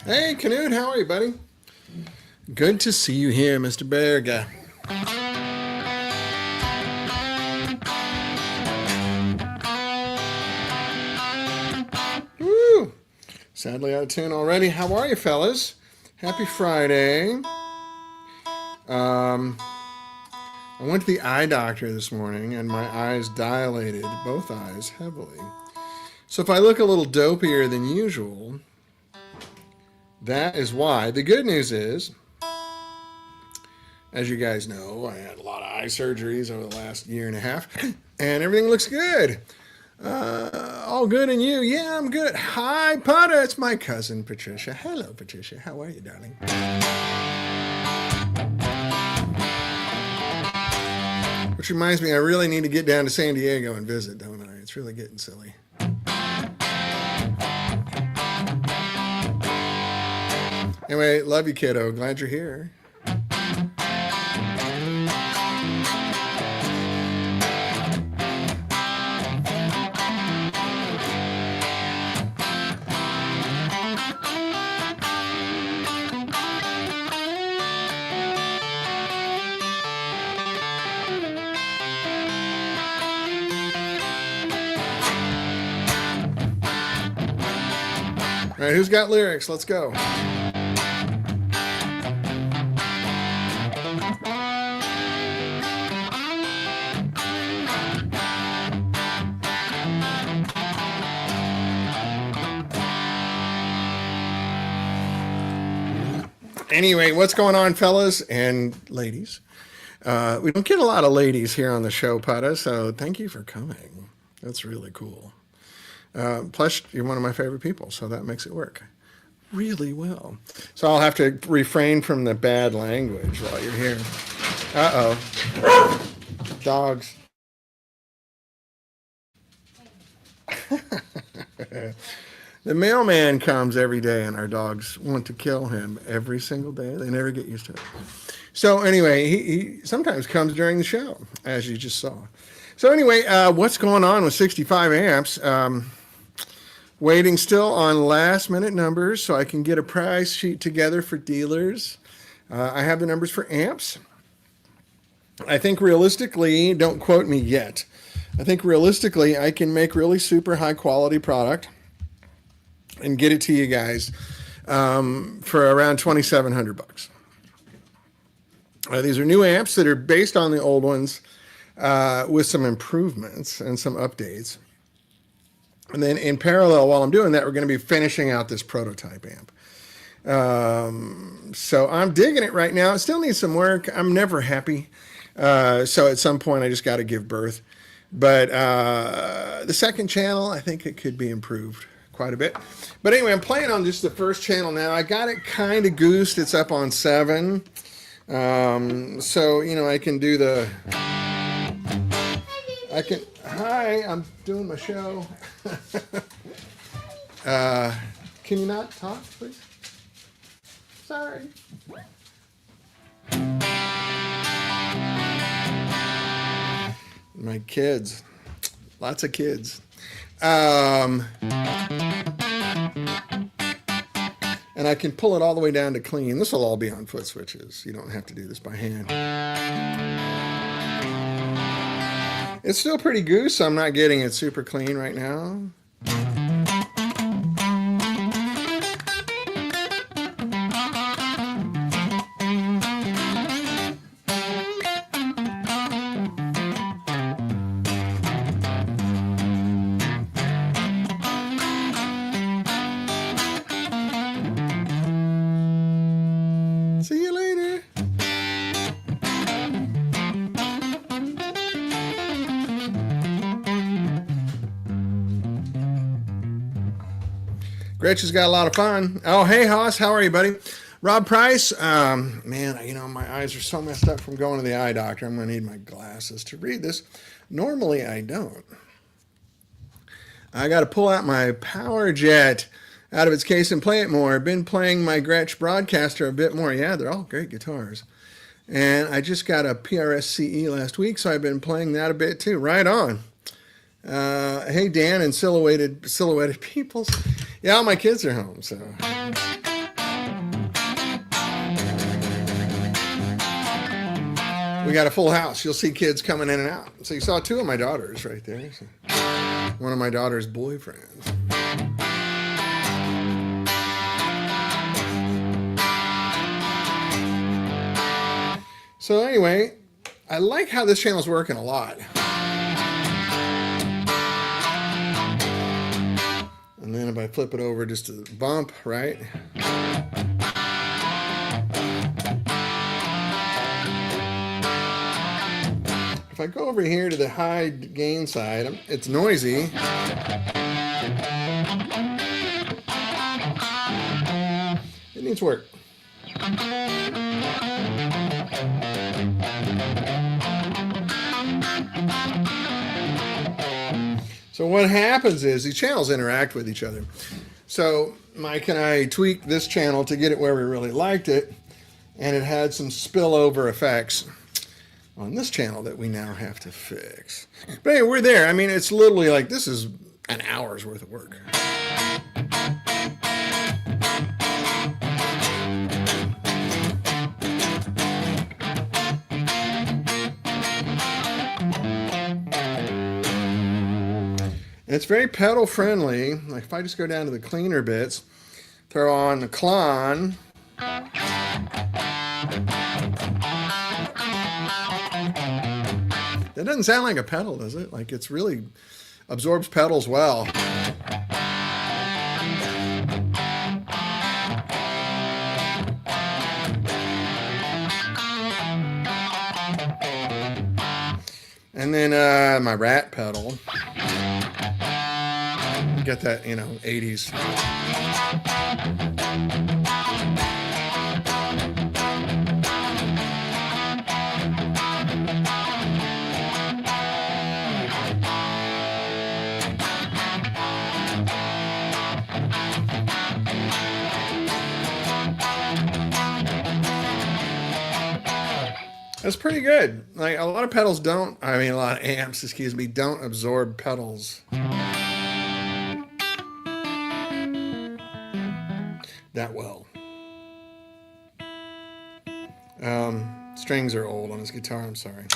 Hey, Canute, how are you, buddy? Good to see you here, Mr. Berger. Woo! Sadly out of tune already. How are you, fellas? Happy Friday. I went to the eye doctor this morning and my eyes dilated, both eyes, heavily. So if I look a little dopier than usual, that is why. The good news is, as you guys know, I had a lot of eye surgeries over the last year and a half, and everything looks good. All good, and you? Yeah, I'm good. Hi, Potter. It's my cousin, Patricia. Hello, Patricia. How are you, darling? Which reminds me, I really need to get down to San Diego and visit, don't I? It's really getting silly. Anyway, love you, kiddo. Glad you're here. All right, who's got lyrics? Let's go. Anyway, what's going on, fellas and ladies? We don't get a lot of ladies here on the show, Pata, so thank you for coming. That's really cool. Plus, you're one of my favorite people, so that makes it work really well. So I'll have to refrain from the bad language while you're here. Uh-oh. Dogs. The mailman comes every day, and our dogs want to kill him every single day. They never get used to it. So anyway, he sometimes comes during the show, as you just saw. So anyway, what's going on with 65 amps? Waiting still on last minute numbers so I can get a price sheet together for dealers. I have the numbers for amps. I think realistically, don't quote me yet. I think realistically I can make really super high quality product and get it to you guys for around $2,700. These are new amps that are based on the old ones with some improvements and some updates. And then in parallel, while I'm doing that, we're going to be finishing out this prototype amp. So I'm digging it right now. It still needs some work. I'm never happy. So at some point, I just got to give birth. But the second channel, I think it could be improved quite a bit. But anyway, I'm playing on just the first channel now. I got it kind of goosed. It's up on 7. So, you know, I can do the... Hi, I'm doing my show. Can you not talk, please? Sorry. My kids. Lots of kids. And I can pull it all the way down to clean. This will all be on foot switches. You don't have to do this by hand. It's still pretty goose, so I'm not getting it super clean right now. See you later. Gretsch has got a lot of fun. Oh, hey, Haas. How are you, buddy? Rob Price. Man, you know, my eyes are so messed up from going to the eye doctor. I'm going to need my glasses to read this. Normally, I don't. I got to pull out my Power Jet out of its case and play it more. I've been playing my Gretsch Broadcaster a bit more. Yeah, they're all great guitars. And I just got a PRS CE last week, so I've been playing that a bit too. Right on. Hey, Dan and silhouetted peoples. Yeah, all my kids are home, so. We got a full house. You'll see kids coming in and out. So you saw two of my daughters right there. So one of my daughter's boyfriends. So anyway, I like how this channel's working a lot. And then if I flip it over just to the bump, right? If I go over here to the high gain side, it's noisy. It needs work. So what happens is these channels interact with each other. So Mike and I tweaked this channel to get it where we really liked it, and it had some spillover effects on this channel that we now have to fix. But anyway, we're there. I mean, it's literally like this is an hour's worth of work. And it's very pedal friendly. Like if I just go down to the cleaner bits, throw on the Klon. That doesn't sound like a pedal, does it? Like it's really absorbs pedals well. And then my rat pedal. Get that, 80s. That's pretty good. Like a lot of pedals don't, a lot of amps, don't absorb pedals that well. Strings are old on his guitar, I'm sorry.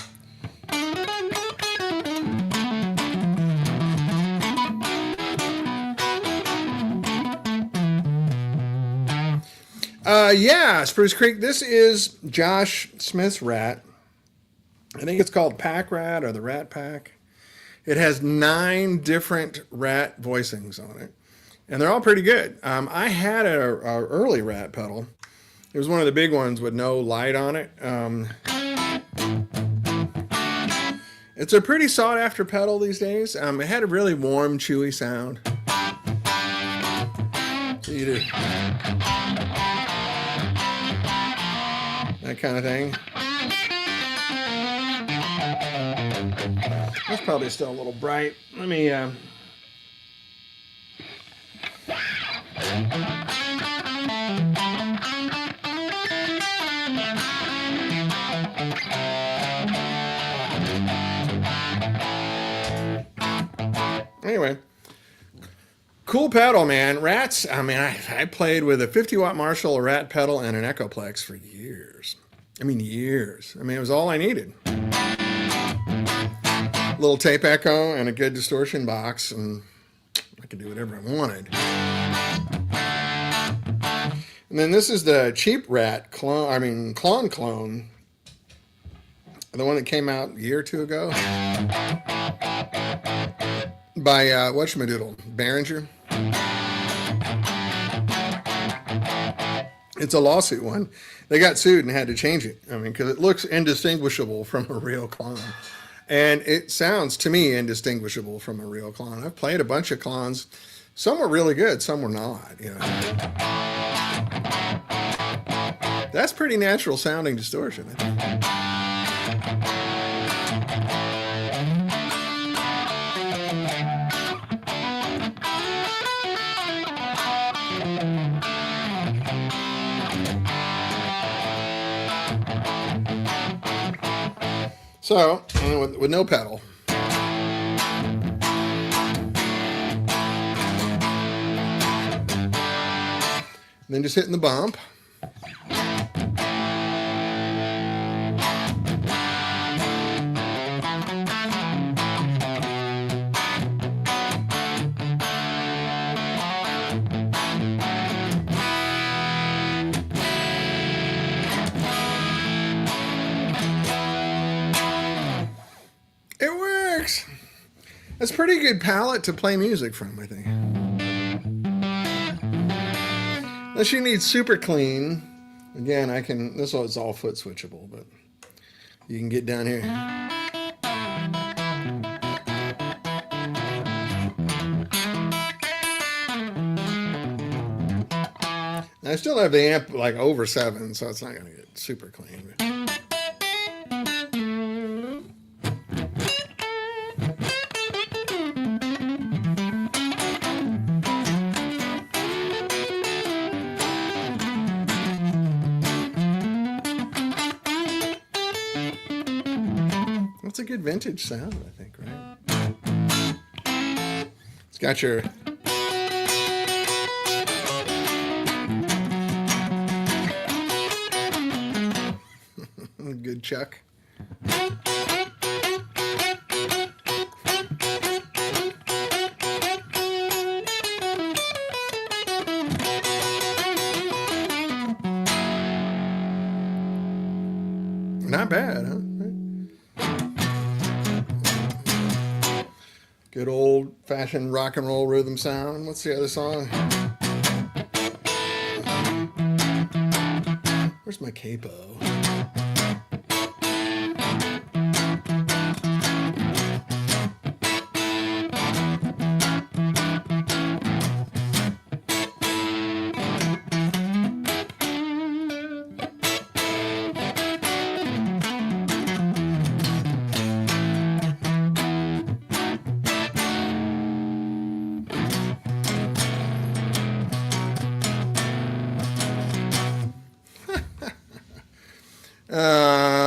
Yeah, Spruce Creek. This is Josh Smith's Rat. I think it's called Pack Rat or the Rat Pack. It has 9 different rat voicings on it, and they're all pretty good. I had a early rat pedal. It was one of the big ones with no light on it. It's a pretty sought after pedal these days. It had a really warm, chewy sound. So you do that kind of thing. That's probably still a little bright. Let me anyway, cool pedal, man. Rats, I played with a 50-watt Marshall, a Rat pedal, and an Echoplex for years. Years. It was all I needed. Little tape echo and a good distortion box, and I could do whatever I wanted. And then this is the cheap Rat clone, clone. The one that came out a year or two ago. By whatchamadoodle, Behringer. It's a lawsuit one. They got sued and had to change it. Because it looks indistinguishable from a real clone. And it sounds, to me, indistinguishable from a real clone. I've played a bunch of clones. Some were really good, some were not. That's pretty natural sounding distortion, I think. So, with no pedal. Then just hitting the bump. That's a pretty good palette to play music from, I think. Unless you need super clean. Again, this one's all foot switchable, but you can get down here. I still have the amp like over 7, so it's not going to get super clean. That's a good vintage sound, I think, right? It's got your... Good Chuck. Not bad, huh? Good old-fashioned rock and roll rhythm sound. What's the other song? Where's my capo?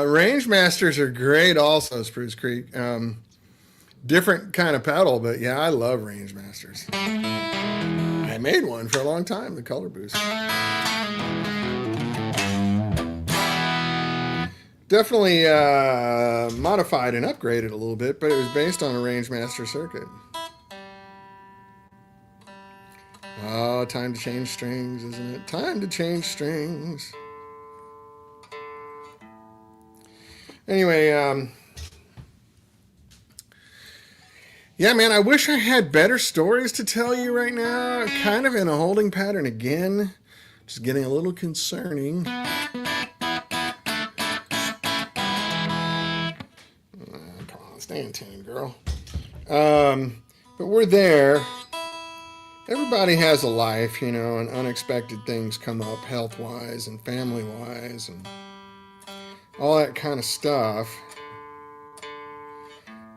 Range Masters are great also, Spruce Creek. Different kind of pedal, but yeah, I love Range Masters. I made one for a long time, the Color Boost. Definitely modified and upgraded a little bit, but it was based on a Range Master circuit. Oh, time to change strings, isn't it? Time to change strings. Anyway, yeah, man, I wish I had better stories to tell you right now. Kind of in a holding pattern again. Just getting a little concerning. Come on, stay in tune, girl. But we're there. Everybody has a life, you know, and unexpected things come up health-wise and family-wise and all that kind of stuff.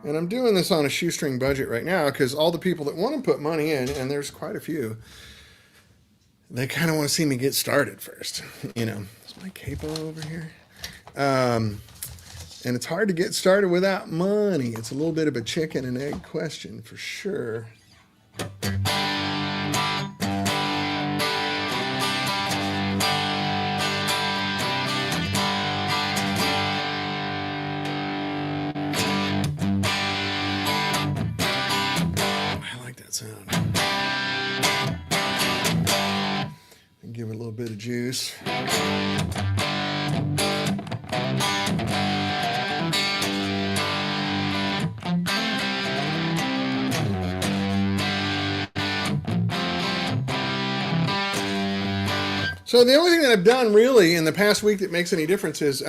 And I'm doing this on a shoestring budget right now because all the people that want to put money in, and there's quite a few, they kind of want to see me get started first. You know, is my capo over here? And it's hard to get started without money. It's a little bit of a chicken and egg question for sure. Sound. And give it a little bit of juice. So the only thing that I've done really in the past week that makes any difference is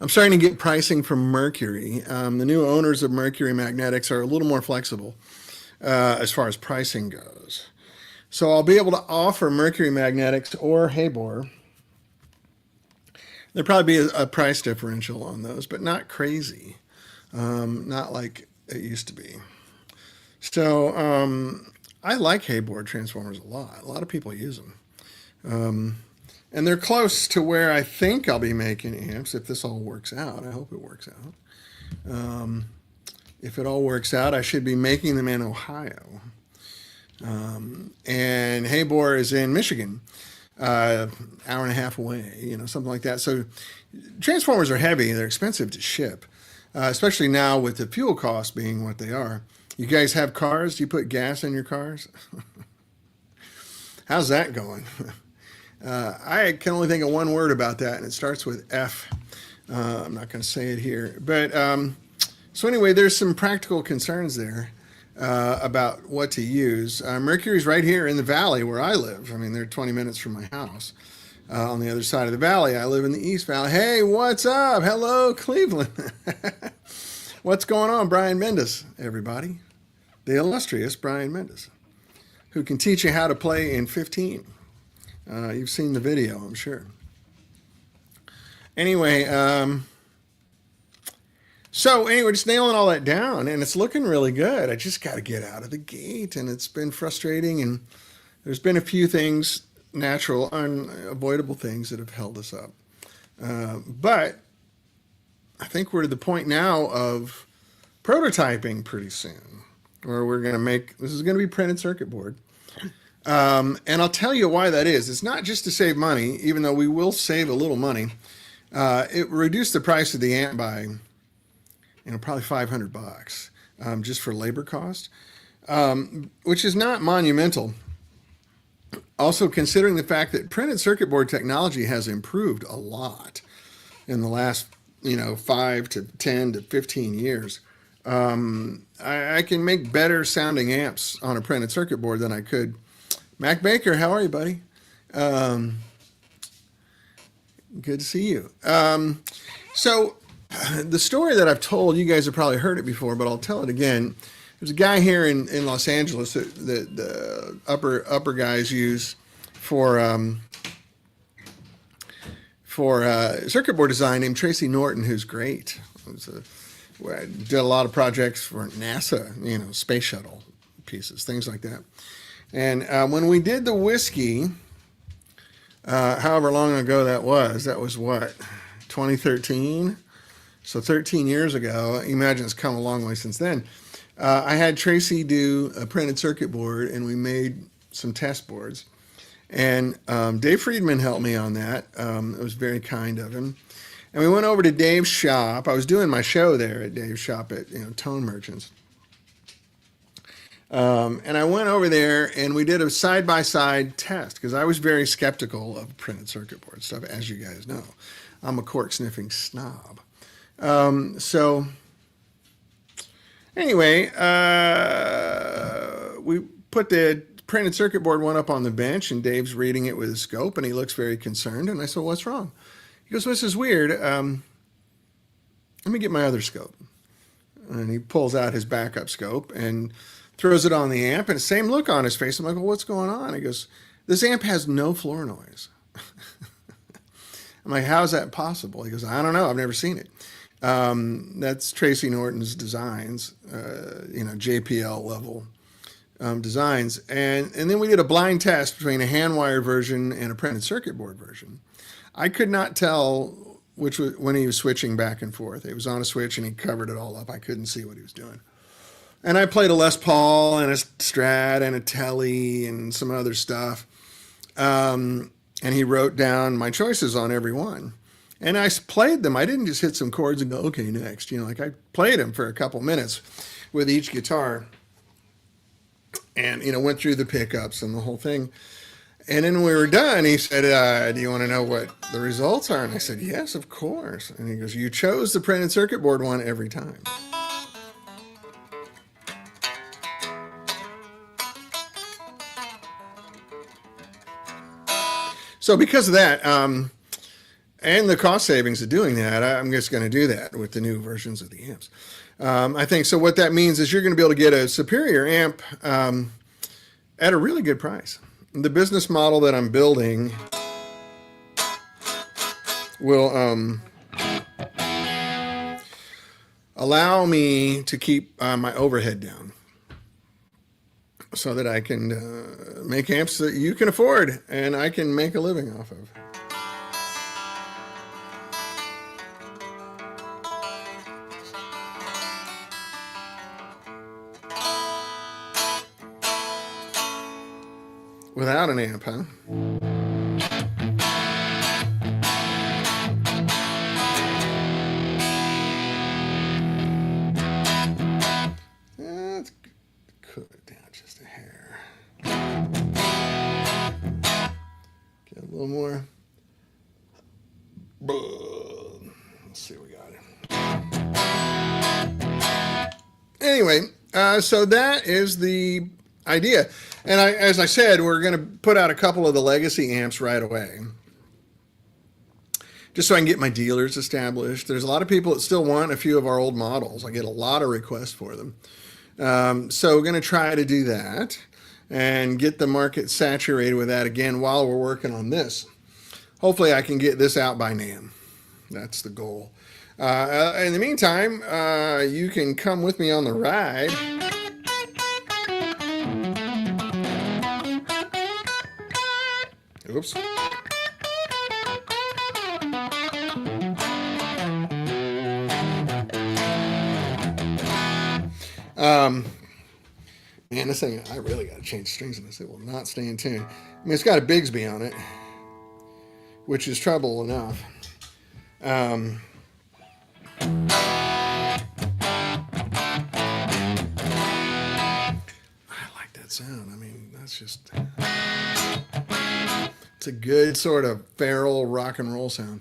I'm starting to get pricing from Mercury. The new owners of Mercury Magnetics are a little more flexible as far as pricing goes. So I'll be able to offer Mercury Magnetics or Habor. There'll probably be a price differential on those, but not crazy. Not like it used to be. So I like Habor transformers a lot. A lot of people use them. And they're close to where I think I'll be making amps if this all works out. I hope it works out. If it all works out, I should be making them in Ohio. And Habor is in Michigan, hour and a half away, you know, something like that. So transformers are heavy. They're expensive to ship, especially now with the fuel costs being what they are. You guys have cars? Do you put gas in your cars? How's that going? I can only think of one word about that, and it starts with F. I'm not going to say it here. But So anyway, there's some practical concerns there about what to use. Mercury's right here in the valley where I live. I mean, they're 20 minutes from my house. On the other side of the valley, I live in the East Valley. Hey, what's up? Hello, Cleveland. What's going on, Brian Mendes, everybody? The illustrious Brian Mendes, who can teach you how to play in 15. You've seen the video, I'm sure. Anyway, just nailing all that down, and it's looking really good. I just got to get out of the gate, and it's been frustrating, and there's been a few things, natural, unavoidable things that have held us up. But I think we're to the point now of prototyping pretty soon, where we're going to make, this is going to be printed circuit board. And I'll tell you why that is. It's not just to save money, even though we will save a little money. It reduced the price of the amp by, probably $500, just for labor cost, which is not monumental. Also, considering the fact that printed circuit board technology has improved a lot in the last, 5 to 10 to 15 years, I can make better sounding amps on a printed circuit board than I could. Mac Baker, how are you, buddy? Good to see you. So the story that I've told, you guys have probably heard it before, but I'll tell it again. There's a guy here in Los Angeles that the upper guys use for circuit board design, named Tracy Norton, who's great. Did a lot of projects for NASA, space shuttle pieces, things like that. And when we did the whiskey, however long ago that was what, 2013? So 13 years ago. Imagine it's come a long way since then. I had Tracy do a printed circuit board, and we made some test boards. And Dave Friedman helped me on that. It was very kind of him. And we went over to Dave's shop. I was doing my show there at Dave's shop at Tone Merchants. And I went over there, and we did a side-by-side test, because I was very skeptical of printed circuit board stuff, as you guys know. I'm a cork-sniffing snob. So anyway, we put the printed circuit board one up on the bench, and Dave's reading it with a scope, and he looks very concerned. And I said, "What's wrong?" He goes, "This is weird. Let me get my other scope." And he pulls out his backup scope and throws it on the amp, and the same look on his face. I'm like, "Well, what's going on?" He goes, "This amp has no floor noise." I'm like, "How is that possible?" He goes, "I don't know. I've never seen it." That's Tracy Norton's designs, JPL level designs. And then we did a blind test between a hand-wired version and a printed circuit board version. I could not tell which was, when he was switching back and forth. It was on a switch, and he covered it all up. I couldn't see what he was doing. And I played a Les Paul and a Strat and a Tele and some other stuff. And he wrote down my choices on every one. And I played them. I didn't just hit some chords and go, "Okay, next." I played them for a couple minutes with each guitar, and went through the pickups and the whole thing. And then when we were done, he said, "Do you want to know what the results are?" And I said, "Yes, of course." And he goes, "You chose the printed circuit board one every time." So because of that, and the cost savings of doing that, I'm just going to do that with the new versions of the amps. I think so. What that means is you're going to be able to get a superior amp at a really good price. The business model that I'm building will allow me to keep my overhead down, so that I can make amps that you can afford and I can make a living off of. Without an amp, huh? Let's cool it down just a hair. Get a little more. Let's see what we got. anyway, so that is the idea. And as I said, we're going to put out a couple of the legacy amps right away, just so I can get my dealers established. There's a lot of people that still want a few of our old models. I get a lot of requests for them. So we're going to try to do that and get the market saturated with that again while we're working on this. Hopefully I can get this out by NAMM. That's the goal. In the meantime, you can come with me on the ride. Oops. Man, this thing, I really got to change strings in this. It will not stay in tune. I mean, it's got a Bigsby on it, which is trouble enough. I like that sound. I mean, that's just... It's a good sort of feral rock and roll sound.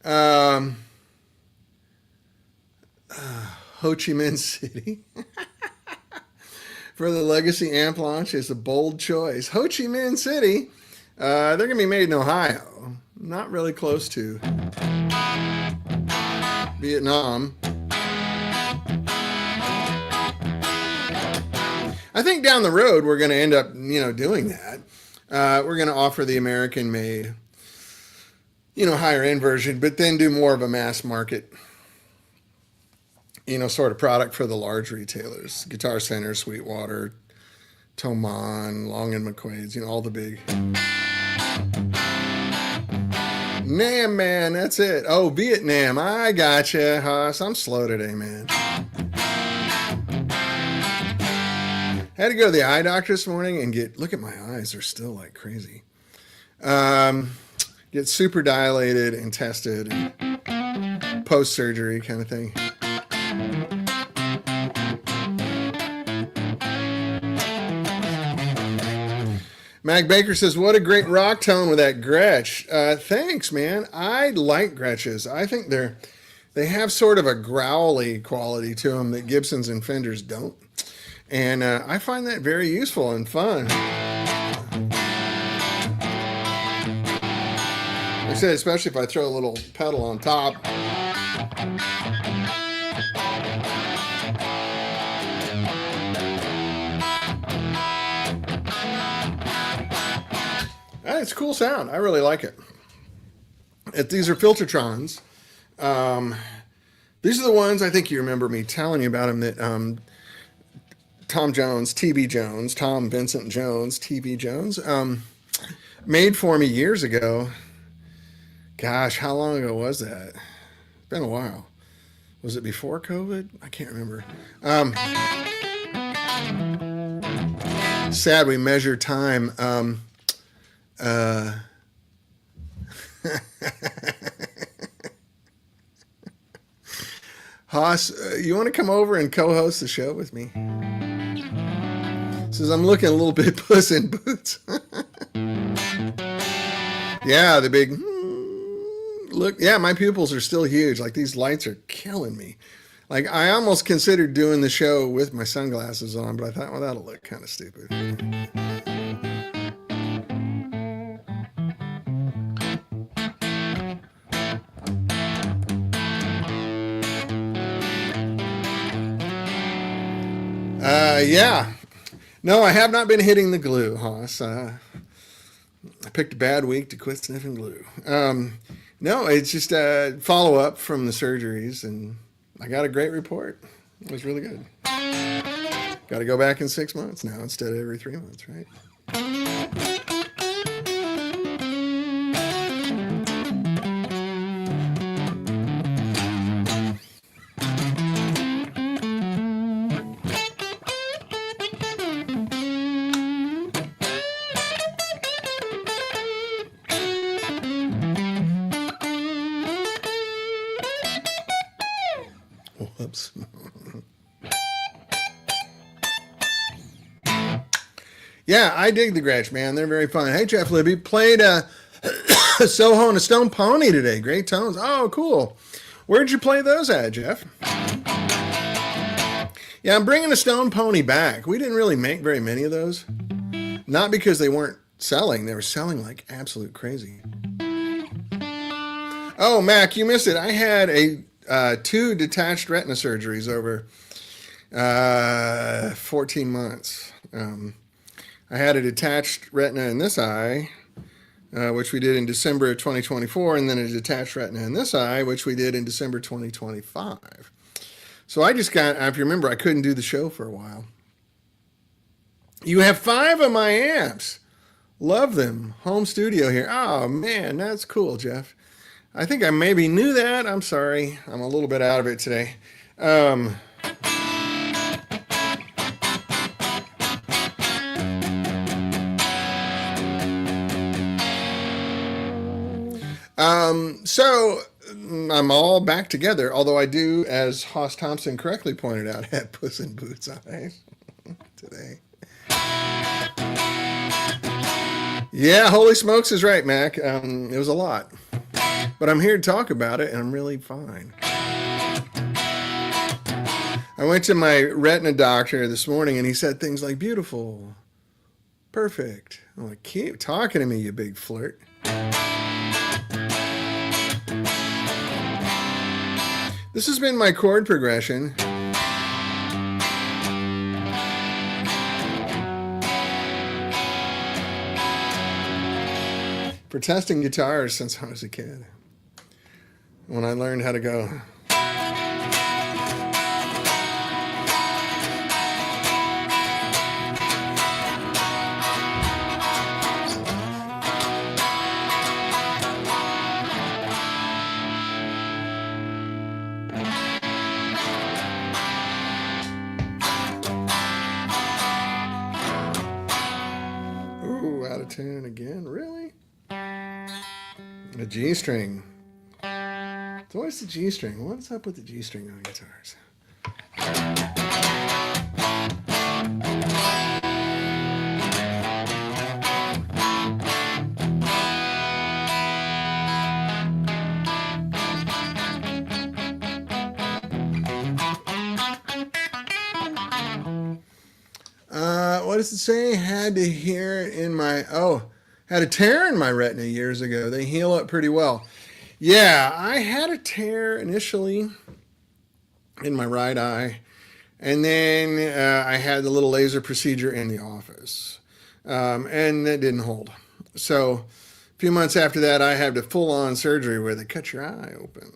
Ho Chi Minh City for the Legacy amp launch is a bold choice. Ho Chi Minh City, they're going to be made in Ohio, not really close to Vietnam. I think down the road we're going to end up, doing that. We're going to offer the American-made, higher-end version, but then do more of a mass market, sort of product for the large retailers. Guitar Center, Sweetwater, Thomann, Long & McQuaid's, all the big. NAMM, man, that's it. Oh, Vietnam, I gotcha, Haas. I'm slow today, man. I had to go to the eye doctor this morning and look at my eyes. They're still like crazy. Get super dilated and tested, and post-surgery kind of thing. Mag Baker says, what a great rock tone with that Gretsch. Thanks, man. I like Gretsches. I think they have sort of a growly quality to them that Gibsons and Fenders don't. And I find that very useful and fun. Like I said, especially if I throw a little pedal on top. It's a cool sound. I really like it. These are Filtertrons. These are the ones, I think you remember me telling you about them, that Tom Vincent Jones, TV Jones, made for me years ago. Gosh, how long ago was that? It's been a while. Was it before COVID? I can't remember. Sad we measure time. Haas, you want to come over and co-host the show with me? Says I'm looking a little bit Puss in Boots. Yeah, the big look. Yeah, my pupils are still huge. Like, these lights are killing me. Like, I almost considered doing the show with my sunglasses on, but I thought, well, that'll look kind of stupid. Yeah. No, I have not been hitting the glue, Haas. I picked a bad week to quit sniffing glue. No, it's just a follow-up from the surgeries, and I got a great report. It was really good. Got to go back in 6 months now instead of every 3 months, right? Whoops. Yeah, I dig the Gretsch, man. They're very fun. Hey, Jeff Libby, played a Soho and a Stone Pony today. Great tones. Oh, cool. Where'd you play those at, Jeff? Yeah, I'm bringing the Stone Pony back. We didn't really make very many of those. Not because they weren't selling. They were selling like absolute crazy. Oh, Mac, you missed it. I had two detached retina surgeries over 14 months. I had a detached retina in this eye, which we did in December of 2024, and then a detached retina in this eye, which we did in December 2025. So I just got, if you remember, I couldn't do the show for a while. You have 5 of my amps. Love them. Home studio here. Oh, man, that's cool, Jeff. I think I maybe knew that. I'm sorry. I'm a little bit out of it today. So I'm all back together, although I do, as Hoss Thompson correctly pointed out, have Puss in Boots eyes today. Yeah, holy smokes is right, Mac. It was a lot. But I'm here to talk about it, and I'm really fine. I went to my retina doctor this morning, and he said things like, beautiful, perfect. I'm like, keep talking to me, you big flirt. This has been my chord progression. For testing guitars since I was a kid. When I learned how to go. Ooh, out of tune again, really? A G string. It's always the G string. What's up with the G string on guitars? What does it say? Had to hear it in my, had a tear in my retina years ago. They heal up pretty well. Yeah, I had a tear initially in my right eye, and then I had the little laser procedure in the office, and that didn't hold. So a few months after that, I had a full-on surgery where they cut your eye open.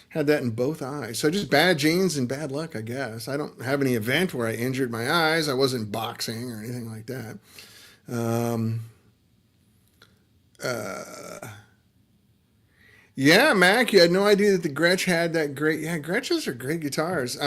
Had that in both eyes. So just bad genes and bad luck, I guess. I don't have any event where I injured my eyes. I wasn't boxing or anything like that. Yeah, Mac, you had no idea that the Gretsch had that great. Yeah, Gretches are great guitars.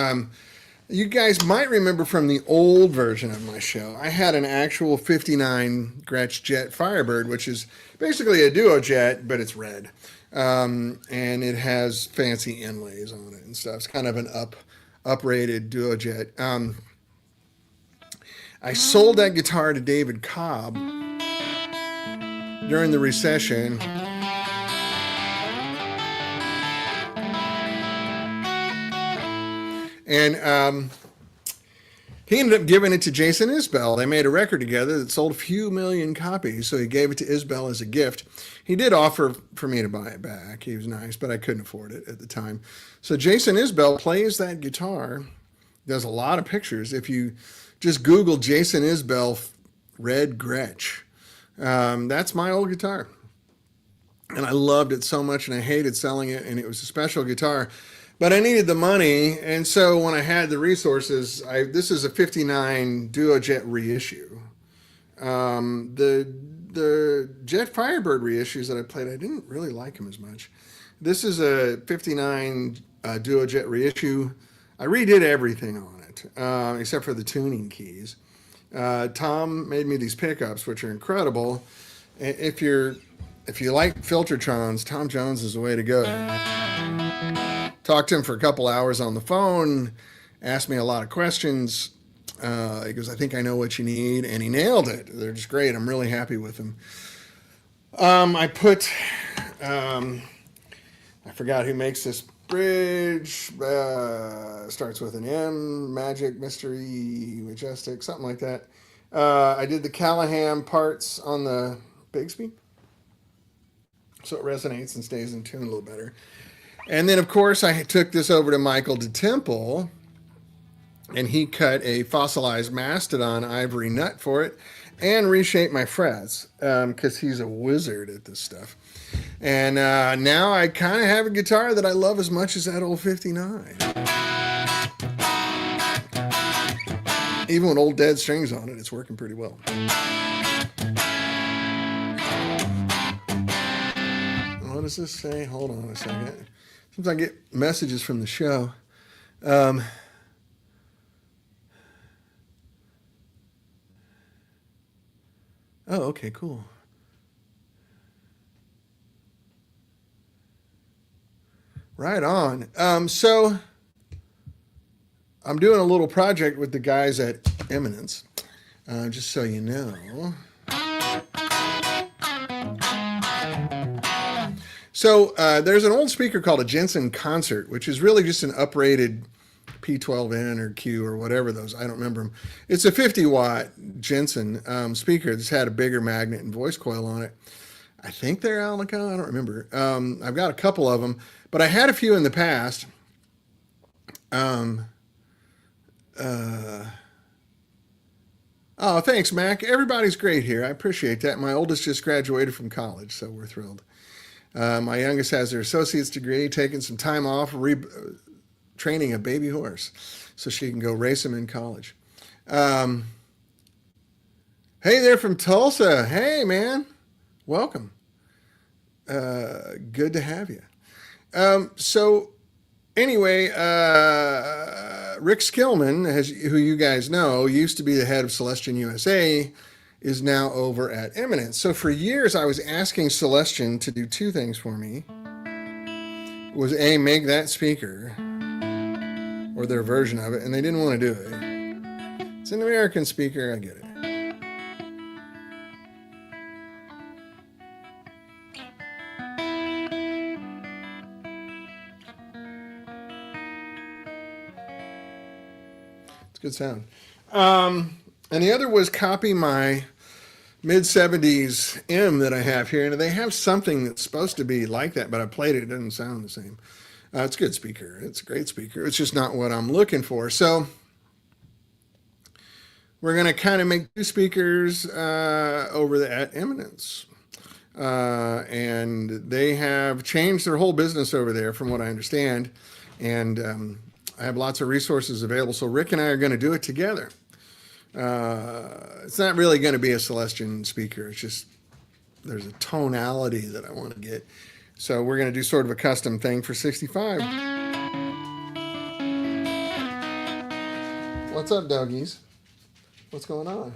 You guys might remember from the old version of my show, I had an actual 59 Gretsch Jet Firebird, which is basically a duo jet, but it's red. And it has fancy inlays on it and stuff. It's kind of an uprated duo jet. I sold that guitar to David Cobb during the recession. And he ended up giving it to Jason Isbell. They made a record together that sold a few million copies, so he gave it to Isbell as a gift. He did offer for me to buy it back. He was nice, but I couldn't afford it at the time. So Jason Isbell plays that guitar, does a lot of pictures. If you just Google Jason Isbell red Gretsch, that's my old guitar. And I loved it so much, and I hated selling it, and it was a special guitar. But I needed the money, and so when I had the resources, this is a 59 Duo Jet reissue. The Jet Firebird reissues that I played, I didn't really like them as much. This is a 59 Duo Jet reissue. I redid everything on it, except for the tuning keys. Tom made me these pickups, which are incredible. If you like Filtertrons, Tom Jones is the way to go. Talked to him for a couple hours on the phone, asked me a lot of questions. He goes, I think I know what you need, and he nailed it. They're just great. I'm really happy with them. I forgot who makes this bridge, starts with an M, magic, mystery, majestic, something like that. I did the Callahan parts on the Bigsby, so it resonates and stays in tune a little better. And then, of course, I took this over to Michael DeTemple, and he cut a fossilized mastodon ivory nut for it and reshaped my frets because he's a wizard at this stuff. And now I kind of have a guitar that I love as much as that old 59. Even with old dead strings on it, it's working pretty well. What does this say? Hold on a second. Sometimes I get messages from the show. Oh, okay, cool. Right on. So I'm doing a little project with the guys at Eminence, just so you know. So there's an old speaker called a Jensen Concert, which is really just an uprated P12N or Q or whatever those, I don't remember them. It's a 50-watt Jensen speaker that's had a bigger magnet and voice coil on it. I think they're Alnico, I don't remember. I've got a couple of them, but I had a few in the past. Oh, thanks, Mac. Everybody's great here. I appreciate that. My oldest just graduated from college, so we're thrilled. My youngest has her associate's degree, taking some time off, training a baby horse so she can go race him in college. Hey there from Tulsa. Hey, man. Welcome. Good to have you. So anyway, Rick Skillman, who you guys know, used to be the head of Celestion USA, is now over at Eminence. So for years, I was asking Celestion to do two things for me. Was A, make that speaker, or their version of it, and they didn't want to do it. It's an American speaker, I get it. It's good sound. And the other was copy my mid-70s M that I have here. And they have something that's supposed to be like that, but I played it. It doesn't sound the same. It's a good speaker. It's a great speaker. It's just not what I'm looking for. So we're going to kind of make two speakers over at Eminence. And they have changed their whole business over there from what I understand. And I have lots of resources available. So Rick and I are going to do it together. It's not really going to be a Celestion speaker. It's just there's a tonality that I want to get. So we're going to do sort of a custom thing for 65. What's up, doggies? What's going on?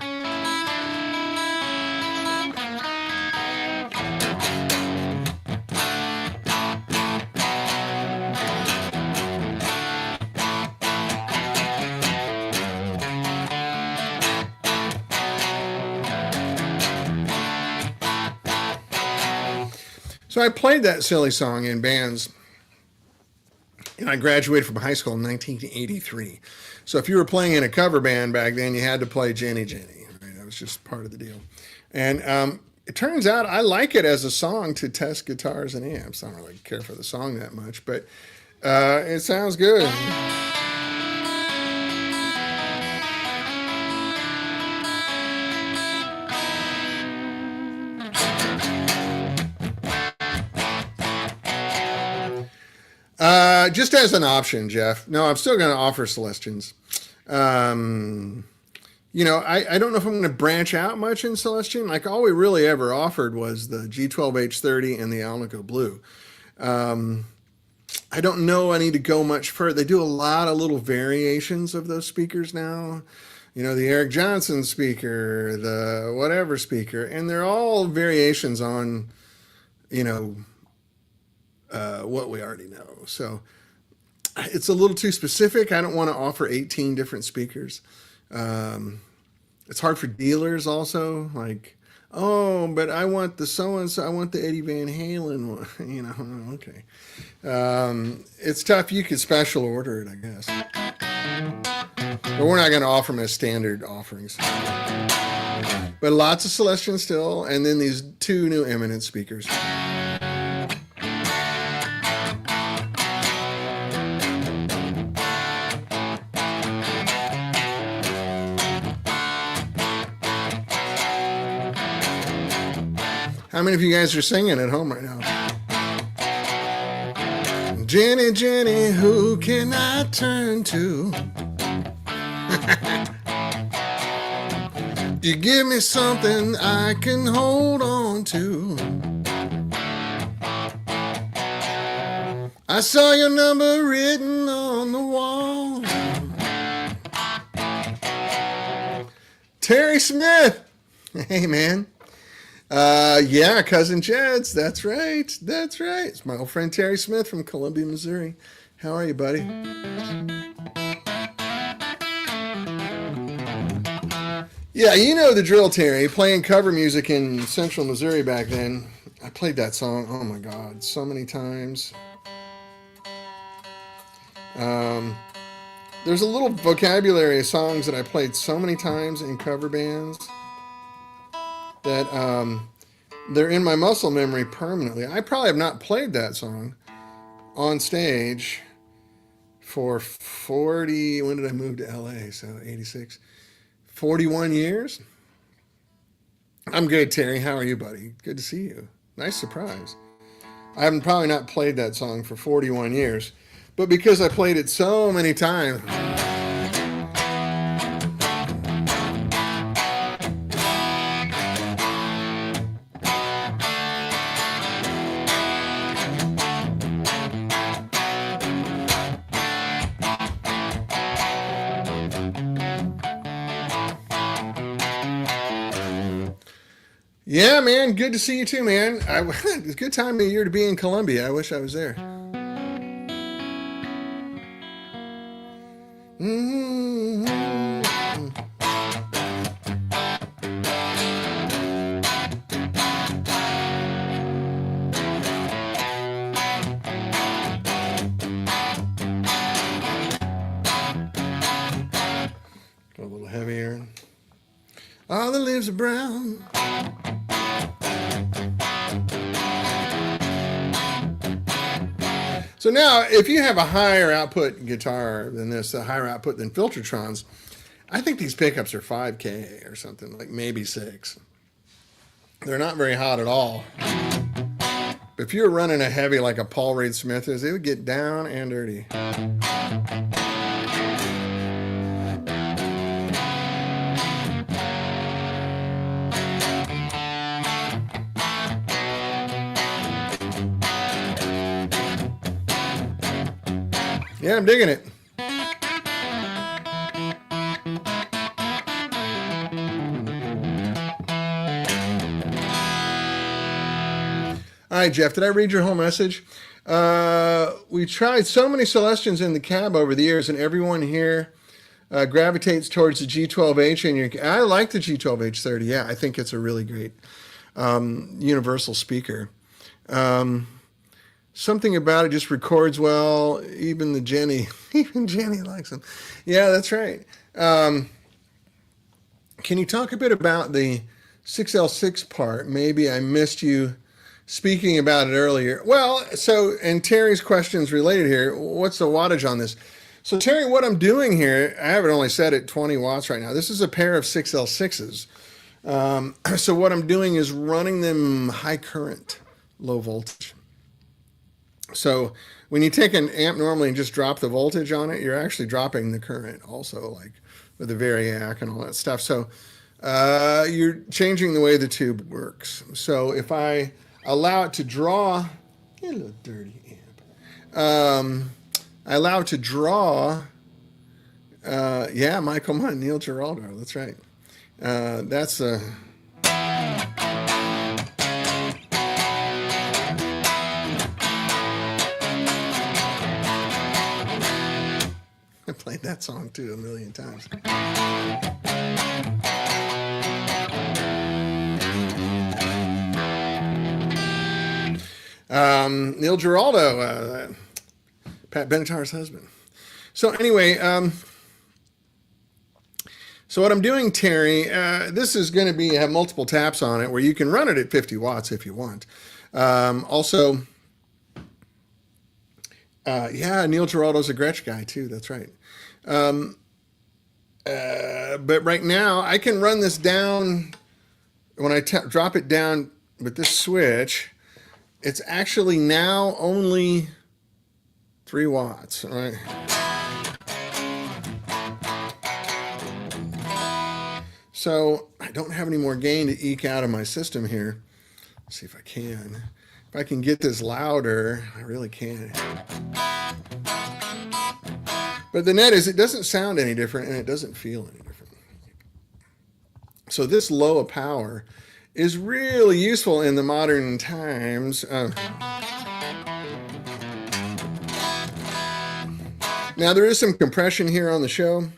So I played that silly song in bands, and I graduated from high school in 1983. So if you were playing in a cover band back then, you had to play Jenny Jenny. Right? That was just part of the deal. And it turns out I like it as a song to test guitars and amps. I don't really care for the song that much, but it sounds good. Just as an option, Jeff. No, I'm still going to offer Celestions. You know, I don't know if I'm going to branch out much in Celestion. Like all we really ever offered was the G12H30 and the Alnico Blue. I don't know I need to go much further. They do a lot of little variations of those speakers now. You know, the Eric Johnson speaker, the whatever speaker, and they're all variations on, you know, what we already know. So it's a little too specific. I don't want to offer 18 different speakers. It's hard for dealers also. Like Oh, but I want the so and so. I want the Eddie Van Halen one. You know, okay. It's tough. You could special order it, I guess. But we're not going to offer them as standard offerings. But lots of Celestian still, and then these two new eminent speakers. How many of you guys are singing at home right now? Jenny, Jenny, who can I turn to? You give me something I can hold on to. I saw your number written on the wall. Terry Smith. Hey, man. Yeah, Cousin Jed's. That's right. That's right. It's my old friend Terry Smith from Columbia, Missouri. How are you, buddy? Yeah, you know the drill, Terry. Playing cover music in Central Missouri back then. I played that song, oh my God, so many times. There's a little vocabulary of songs that I played so many times in cover bands that they're in my muscle memory permanently. I probably have not played that song on stage for 40, when did I move to LA? So 86, 41 years. I'm good, Terry. How are you, buddy? Good to see you. Nice surprise. I haven't probably not played that song for 41 years, but because I played it so many times. Yeah, man. Good to see you too, man. It's a good time of year to be in Columbia. I wish I was there. Mm-hmm. Go a little heavier. All the leaves are brown. So now, if you have a higher output guitar than this, a higher output than Filtertrons, I think these pickups are 5K or something, like maybe 6. They're not very hot at all. But if you were running a heavy like a Paul Reed Smith is, it would get down and dirty. Yeah, I'm digging it. All right, Jeff, did I read your whole message? We tried so many Celestians in the cab over the years, and everyone here gravitates towards the G12H. And I like the G12H30. Yeah, I think it's a really great universal speaker. Something about it just records well. Even Jenny likes them. Yeah, that's right. Can you talk a bit about the 6L6 part? Maybe I missed you speaking about it earlier. Well, so, and Terry's question's related here. What's the wattage on this? So Terry, what I'm doing here, I have it only set at 20 watts right now. This is a pair of 6L6s. So what I'm doing is running them high current, low voltage. So when you take an amp normally and just drop the voltage on it, you're actually dropping the current also, like with the variac and all that stuff. So you're changing the way the tube works. So if I allow it to draw, get a little dirty amp. I allow it to draw, yeah, Michael Munn, Neil Giraldo, that's right. That's a... I played that song too a million times. Neil Giraldo, Pat Benatar's husband. So anyway, so what I'm doing, Terry, this is going to have multiple taps on it where you can run it at 50 watts if you want. Also, yeah, Neil Giraldo's a Gretsch guy too. That's right. But right now, I can run this down. When I drop it down with this switch, it's actually now only 3 watts. All right. So I don't have any more gain to eke out of my system here. Let's see if I can. If I can get this louder, I really can. But the net is it doesn't sound any different and it doesn't feel any different. So this low of power is really useful in the modern times. Now there is some compression here on the show,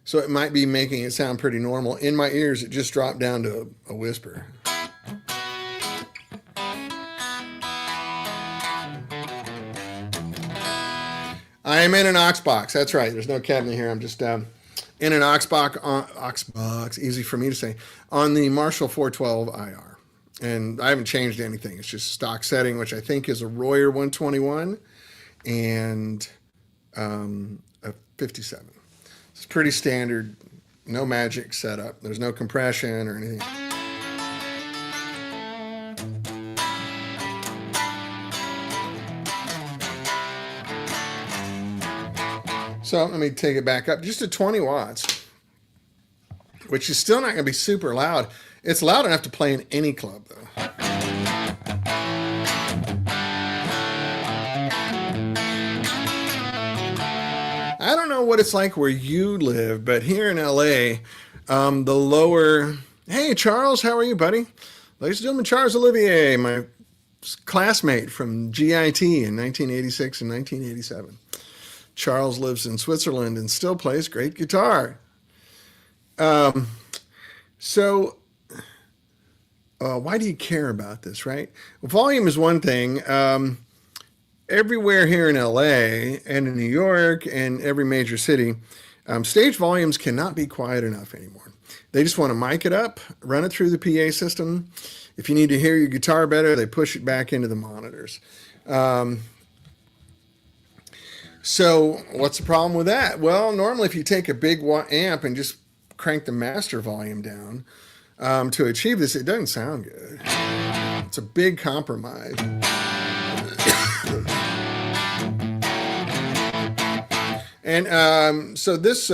so it might be making it sound pretty normal. In my ears, it just dropped down to a whisper. I am in an aux box. That's right. There's no cabinet here. I'm just in an aux box, easy for me to say, on the Marshall 412 IR. And I haven't changed anything. It's just stock setting, which I think is a Royer 121 and a 57. It's pretty standard, no magic setup. There's no compression or anything. So let me take it back up just to 20 watts, which is still not going to be super loud. It's loud enough to play in any club, though. I don't know what it's like where you live, but here in LA, the lower... Hey, Charles, how are you, buddy? Ladies and gentlemen, Charles Olivier, my classmate from GIT in 1986 and 1987. Charles lives in Switzerland and still plays great guitar. So why do you care about this, right? Well, volume is one thing. Everywhere here in LA and in New York and every major city, stage volumes cannot be quiet enough anymore. They just want to mic it up, run it through the PA system. If you need to hear your guitar better, they push it back into the monitors. So what's the problem with that? Well, normally if you take a big amp and just crank the master volume down to achieve this, it doesn't sound good. It's a big compromise. And so this,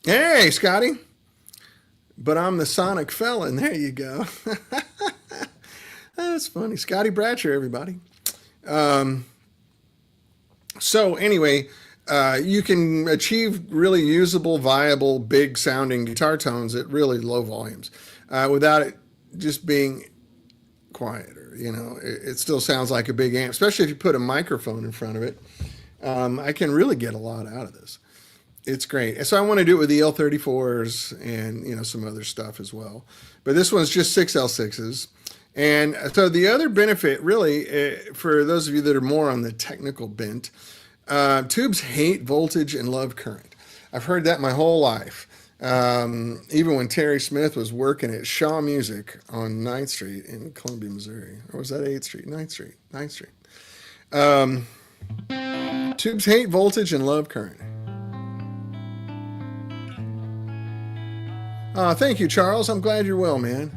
hey, Scotty, but I'm the sonic felon. There you go. That's funny. Scotty Bratcher, everybody. So anyway, you can achieve really usable, viable, big sounding guitar tones at really low volumes without it just being quieter. You know, it still sounds like a big amp, especially if you put a microphone in front of it. I can really get a lot out of this. It's great. So I want to do it with the L34s and, you know, some other stuff as well. But this one's just 6 L6s. And so the other benefit, really, for those of you that are more on the technical bent, tubes hate voltage and love current. I've heard that my whole life. Even when Terry Smith was working at Shaw Music on 9th Street in Columbia, Missouri. Or was that 8th Street? 9th Street. 9th Street. Tubes hate voltage and love current. Thank you, Charles. I'm glad you're well, man.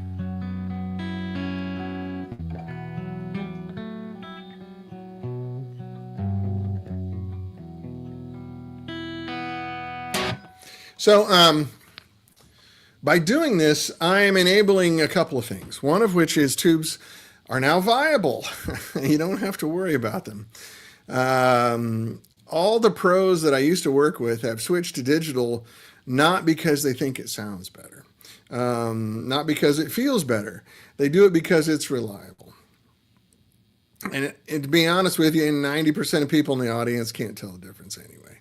So by doing this, I am enabling a couple of things. One of which is tubes are now viable. You don't have to worry about them. All the pros that I used to work with have switched to digital, not because they think it sounds better, not because it feels better. They do it because it's reliable. And to be honest with you, 90% of people in the audience can't tell the difference anyway.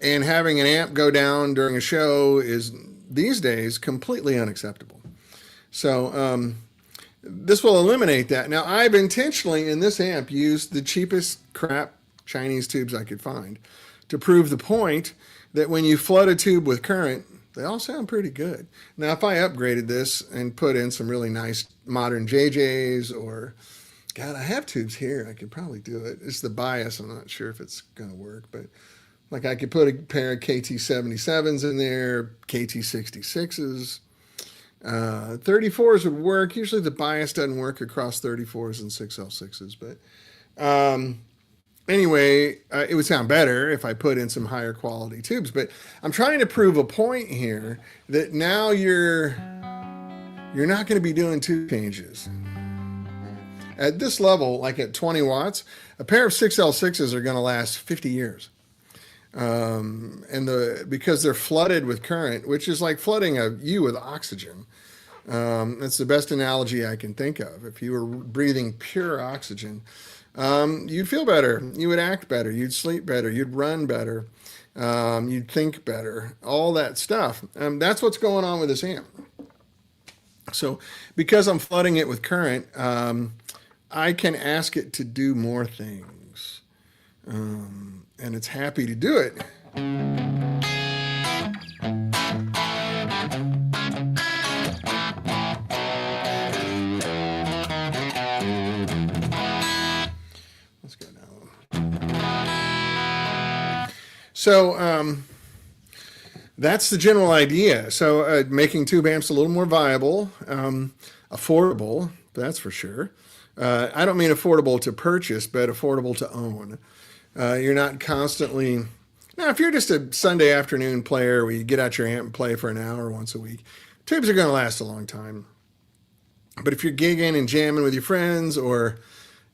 And having an amp go down during a show is, these days, completely unacceptable. So This will eliminate that. Now, I've intentionally, in this amp, used the cheapest crap Chinese tubes I could find to prove the point that when you flood a tube with current, they all sound pretty good. Now, if I upgraded this and put in some really nice modern JJs or, God, I have tubes here. I could probably do it. It's the bias. I'm not sure if it's going to work, but like I could put a pair of KT77s in there, KT66s. 34s would work. Usually the bias doesn't work across 34s and 6L6s, but anyway, it would sound better if I put in some higher quality tubes. But I'm trying to prove a point here that now you're not going to be doing tube changes. At this level, like at 20 watts, a pair of 6L6s are going to last 50 years. Because they're flooded with current, which is like flooding a U with oxygen. That's the best analogy I can think of. If you were breathing pure oxygen, you'd feel better, you would act better, you'd sleep better, you'd run better, you'd think better, all that stuff. That's what's going on with this amp. So because I'm flooding it with current, I can ask it to do more things. And it's happy to do it. Let's go now. So that's the general idea. So making tube amps a little more viable, affordable, that's for sure. I don't mean affordable to purchase, but affordable to own. You're not constantly... Now, if you're just a Sunday afternoon player where you get out your amp and play for an hour once a week, tubes are going to last a long time. But if you're gigging and jamming with your friends, or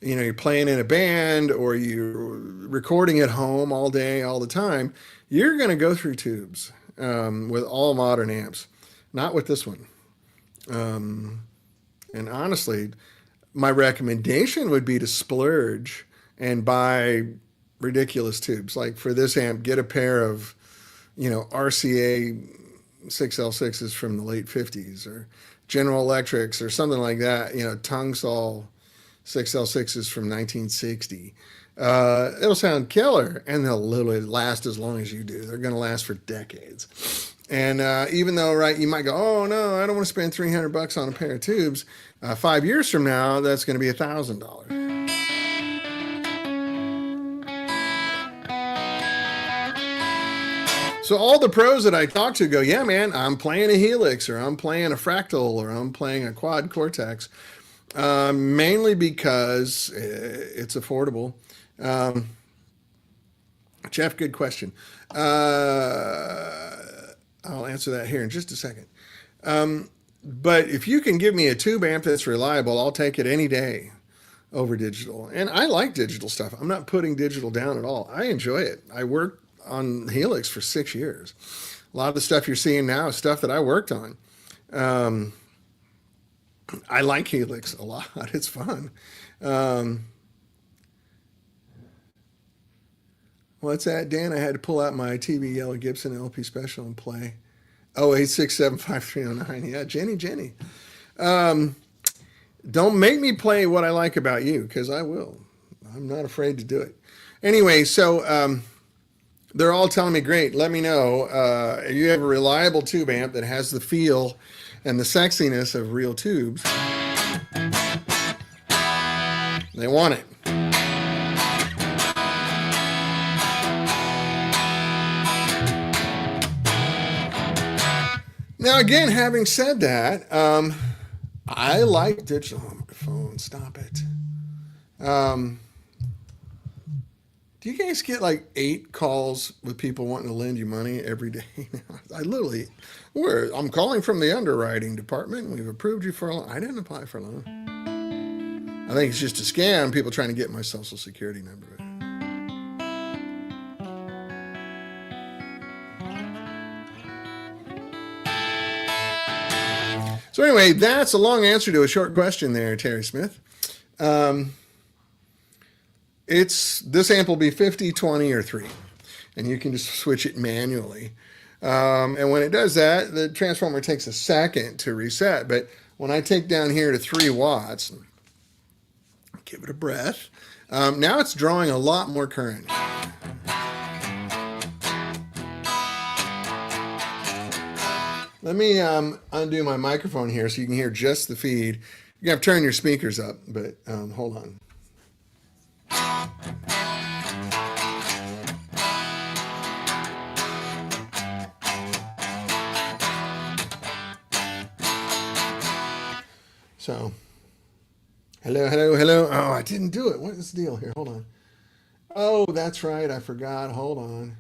you're playing in a band, or you're recording at home all day, all the time, you're going to go through tubes with all modern amps. Not with this one. And honestly, my recommendation would be to splurge and buy ridiculous tubes. Like for this amp, get a pair of, RCA 6L6s from the late 50s, or General Electrics or something like that, Tungsol 6L6s from 1960. It'll sound killer, and they'll literally last as long as you do. They're going to last for decades. And even though, right, you might go, oh no, I don't want to spend $300 on a pair of tubes. 5 years from now, that's going to be $1,000. So all the pros that I talk to go, yeah, man, I'm playing a Helix, or I'm playing a Fractal, or I'm playing a Quad Cortex, mainly because it's affordable. Jeff, good question. I'll answer that here in just a second. But if you can give me a tube amp that's reliable, I'll take it any day over digital. And I like digital stuff. I'm not putting digital down at all. I enjoy it. I worked on Helix for 6 years. A lot of the stuff you're seeing now is stuff that I worked on. I like Helix a lot. It's fun. What's that, Dan? I had to pull out my TV Yellow Gibson LP Special and play. Oh, 8675309. Yeah, Jenny. Don't make me play what I like about you, because I will. I'm not afraid to do it. Anyway, so they're all telling me, great, let me know. You have a reliable tube amp that has the feel and the sexiness of real tubes. They want it. Now, again, having said that, I like digital. Oh, my phone, stop it. Do you guys get like 8 calls with people wanting to lend you money every day? I'm calling from the underwriting department. We've approved you for a loan. I didn't apply for a loan. I think it's just a scam. People trying to get my social security number. So anyway, that's a long answer to a short question there, Terry Smith. This amp will be 50, 20, or 3. And you can just switch it manually. And when it does that, the transformer takes a second to reset. But when I take down here to 3 watts, give it a breath. Now it's drawing a lot more current. Let me undo my microphone here so you can hear just the feed. You have to turn your speakers up, but hold on. So, hello, hello, hello. Oh, I didn't do it. What is the deal here? Hold on. Oh, that's right. I forgot. Hold on.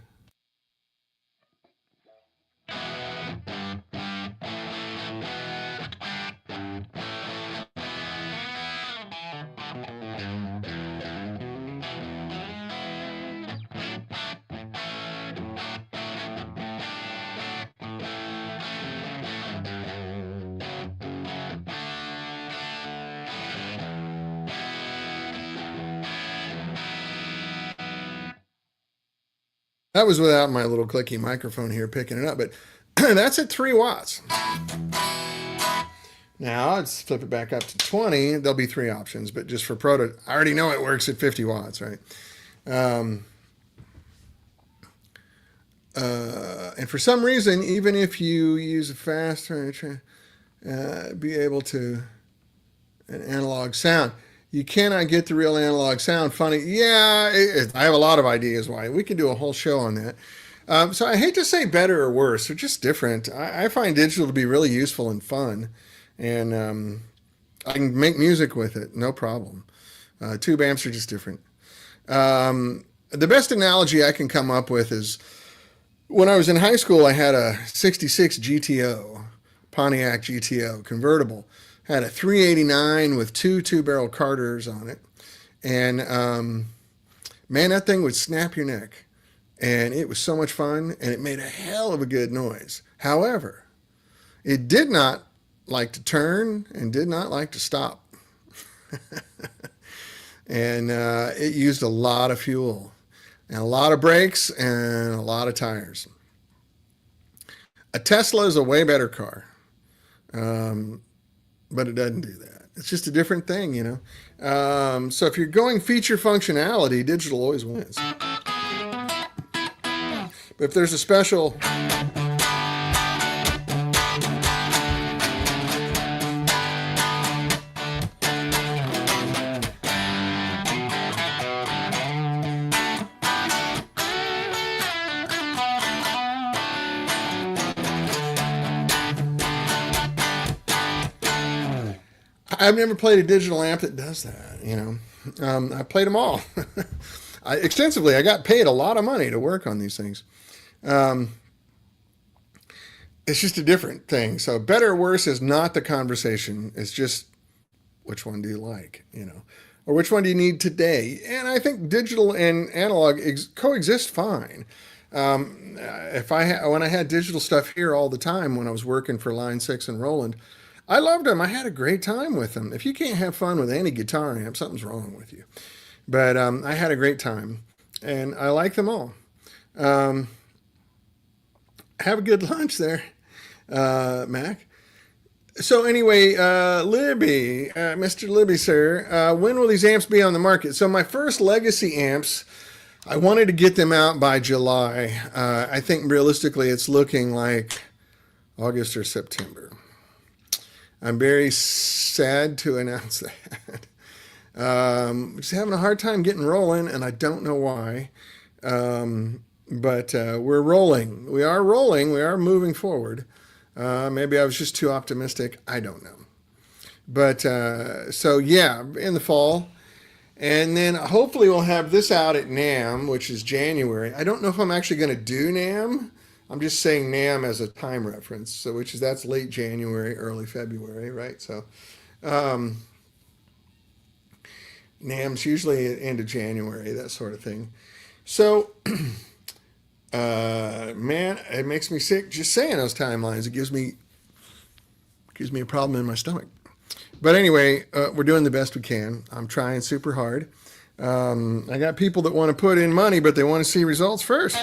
That was without my little clicky microphone here picking it up, but that's at 3 watts. Now let's flip it back up to 20. There'll be 3 options, but just for proto, I already know it works at 50 watts, right? And for some reason, even if you use a fast, be able to an analog sound, you cannot get the real analog sound. Funny, yeah. I have a lot of ideas why. We can do a whole show on that. So I hate to say better or worse. They're just different. I find digital to be really useful and fun, and I can make music with it, no problem. Tube amps are just different. The best analogy I can come up with is when I was in high school, I had a 66 GTO, Pontiac GTO convertible. Had a 389 with 2 two-barrel Carters on it. And man, that thing would snap your neck. And it was so much fun, and it made a hell of a good noise. However, it did not like to turn and did not like to stop. And it used a lot of fuel and a lot of brakes and a lot of tires. A Tesla is a way better car. But it doesn't do that. It's just a different thing, you know. So if you're going feature functionality, digital always wins. But if there's a special... I've never played a digital amp that does that, you know. I played them all extensively. I got paid a lot of money to work on these things. It's just a different thing. So better or worse is not the conversation. It's just which one do you like, you know, or which one do you need today? And I think digital and analog coexist fine. When I had digital stuff here all the time when I was working for Line 6 and Roland, I loved them. I had a great time with them. If you can't have fun with any guitar amp, something's wrong with you. But I had a great time, and I like them all. Have a good lunch there, Mac. So anyway, Libby, Mr. Libby, sir, when will these amps be on the market? So my first legacy amps, I wanted to get them out by July. I think realistically it's looking like August or September. I'm very sad to announce that. Just having a hard time getting rolling, and I don't know why. But we're rolling. We are rolling. We are moving forward. Maybe I was just too optimistic. I don't know. But so, yeah, in the fall. And then hopefully we'll have this out at NAMM, which is January. I don't know if I'm actually going to do NAMM. I'm just saying NAMM as a time reference, so that's late January, early February, right? So NAMM's usually at end of January, that sort of thing. So, man, it makes me sick just saying those timelines. It gives me a problem in my stomach. But anyway, we're doing the best we can. I'm trying super hard. I got people that want to put in money, but they want to see results first.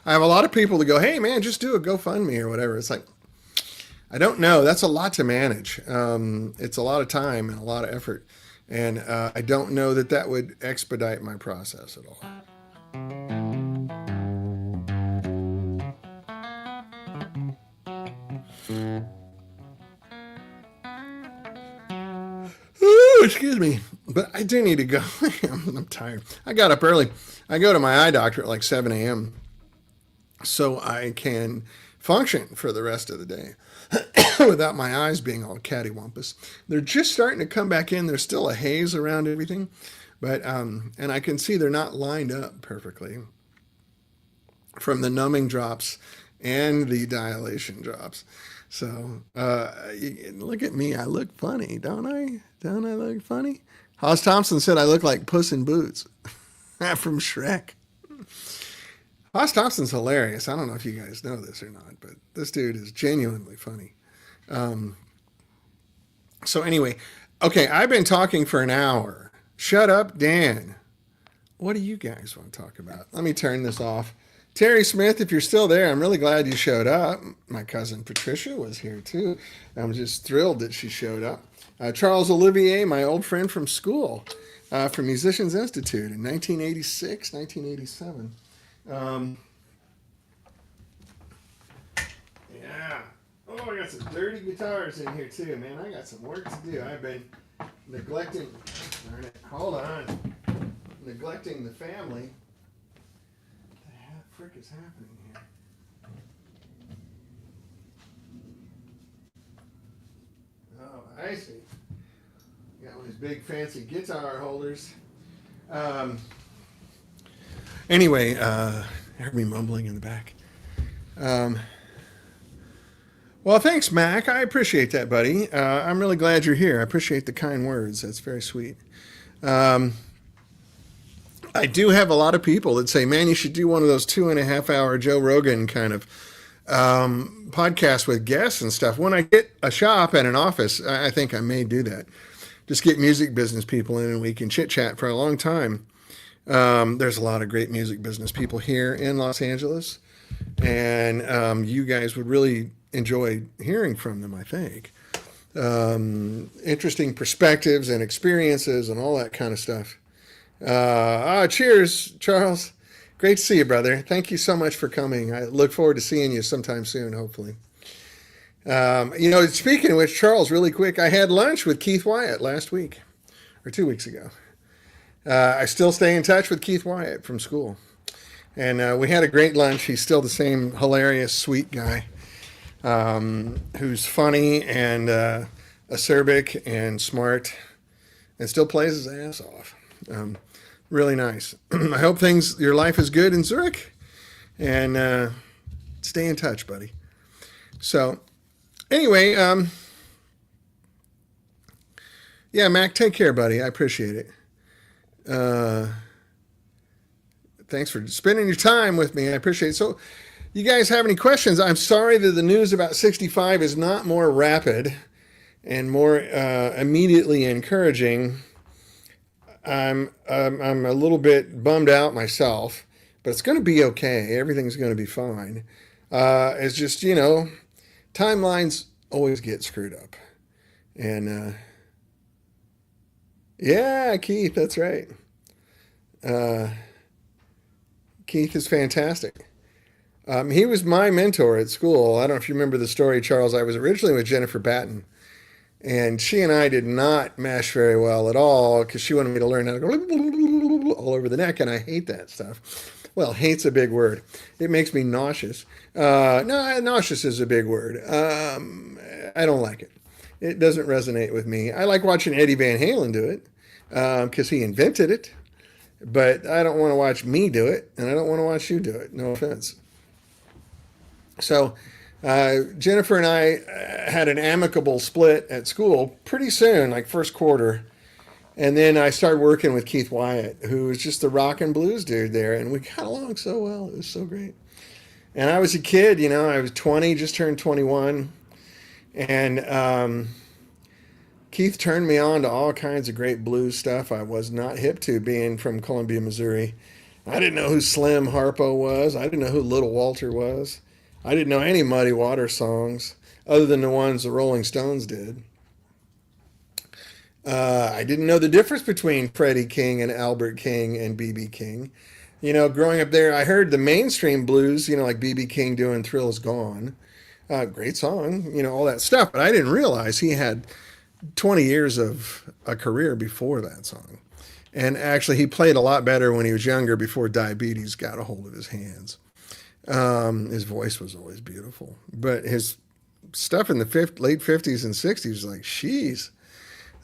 I have a lot of people that go, "Hey, man, just do a GoFundMe or whatever." It's like, I don't know. That's a lot to manage. It's a lot of time and a lot of effort, and I don't know that that would expedite my process at all. Ooh, excuse me, but I do need to go. I'm tired. I got up early. I go to my eye doctor at like 7 a.m. so I can function for the rest of the day without my eyes being all cattywampus. They're just starting to come back in. There's still a haze around everything, but and I can see they're not lined up perfectly from the numbing drops and the dilation drops. So look at me. I look funny, don't I? Don't I look funny? Hoss Thompson said I look like Puss in Boots from Shrek. Hoss Thompson's hilarious. I don't know if you guys know this or not, but this dude is genuinely funny. Um, so anyway, okay, I've been talking for an hour. Shut up, Dan. What do you guys want to talk about? Let me turn this off. Terry Smith, if you're still there, I'm really glad you showed up. My cousin Patricia was here too. I'm just thrilled that she showed up. Charles Olivier, my old friend from school, from Musicians Institute in 1986, 1987. Yeah. Oh, I got some dirty guitars in here too, man. I got some work to do. I've been neglecting. Darn it. Hold on. Neglecting the family. What the frick is happening here? Oh, I see. Got one of these big fancy guitar holders. Anyway, heard me mumbling in the back. Well, thanks, Mac. I appreciate that, buddy. I'm really glad you're here. I appreciate the kind words. That's very sweet. I do have a lot of people that say, man, you should do one of those 2.5 hour Joe Rogan kind of podcasts with guests and stuff. When I get a shop and an office, I think I may do that. Just get music business people in and we can chit chat for a long time. There's a lot of great music business people here in Los Angeles, and you guys would really enjoy hearing from them, I think. Interesting perspectives and experiences and all that kind of stuff. Cheers, Charles. Great to see you, brother. Thank you so much for coming. I look forward to seeing you sometime soon, hopefully. Speaking of which, Charles, really quick, I had lunch with Keith Wyatt last week or 2 weeks ago. I still stay in touch with Keith Wyatt from school. And we had a great lunch. He's still the same hilarious, sweet guy who's funny and acerbic and smart and still plays his ass off. Really nice. I hope your life is good in Zurich, and stay in touch, buddy. So anyway, yeah, Mac, take care, buddy. I appreciate it. Thanks for spending your time with me. I appreciate it. So you guys have any questions? I'm sorry that the news about 65 is not more rapid and more immediately encouraging. I'm a little bit bummed out myself, but it's going to be okay. Everything's going to be fine. It's just, timelines always get screwed up. And yeah, Keith, that's right. Keith is fantastic. He was my mentor at school. I don't know if you remember the story, Charles. I was originally with Jennifer Batten. And she and I did not mesh very well at all because she wanted me to learn how to go all over the neck, and I hate that stuff. Well, hate's a big word. It makes me nauseous. No, nauseous is a big word. I don't like it. It doesn't resonate with me. I like watching Eddie Van Halen do it because he invented it, but I don't want to watch me do it, and I don't want to watch you do it. No offense. So Jennifer and I had an amicable split at school pretty soon, like first quarter. And then I started working with Keith Wyatt, who was just the rock and blues dude there. And we got along so well. It was so great. And I was a kid, I was 20, just turned 21. And Keith turned me on to all kinds of great blues stuff I was not hip to, being from Columbia, Missouri. I didn't know who Slim Harpo was. I didn't know who Little Walter was. I didn't know any Muddy Water songs other than the ones the Rolling Stones did. I didn't know the difference between Freddie King and Albert King and B.B. King. Growing up there, I heard the mainstream blues, like B.B. King doing Thrill's Gone. Great song, all that stuff. But I didn't realize he had 20 years of a career before that song. And actually, he played a lot better when he was younger before diabetes got a hold of his hands. His voice was always beautiful. But his stuff in the late 50s and 60s was like, sheesh,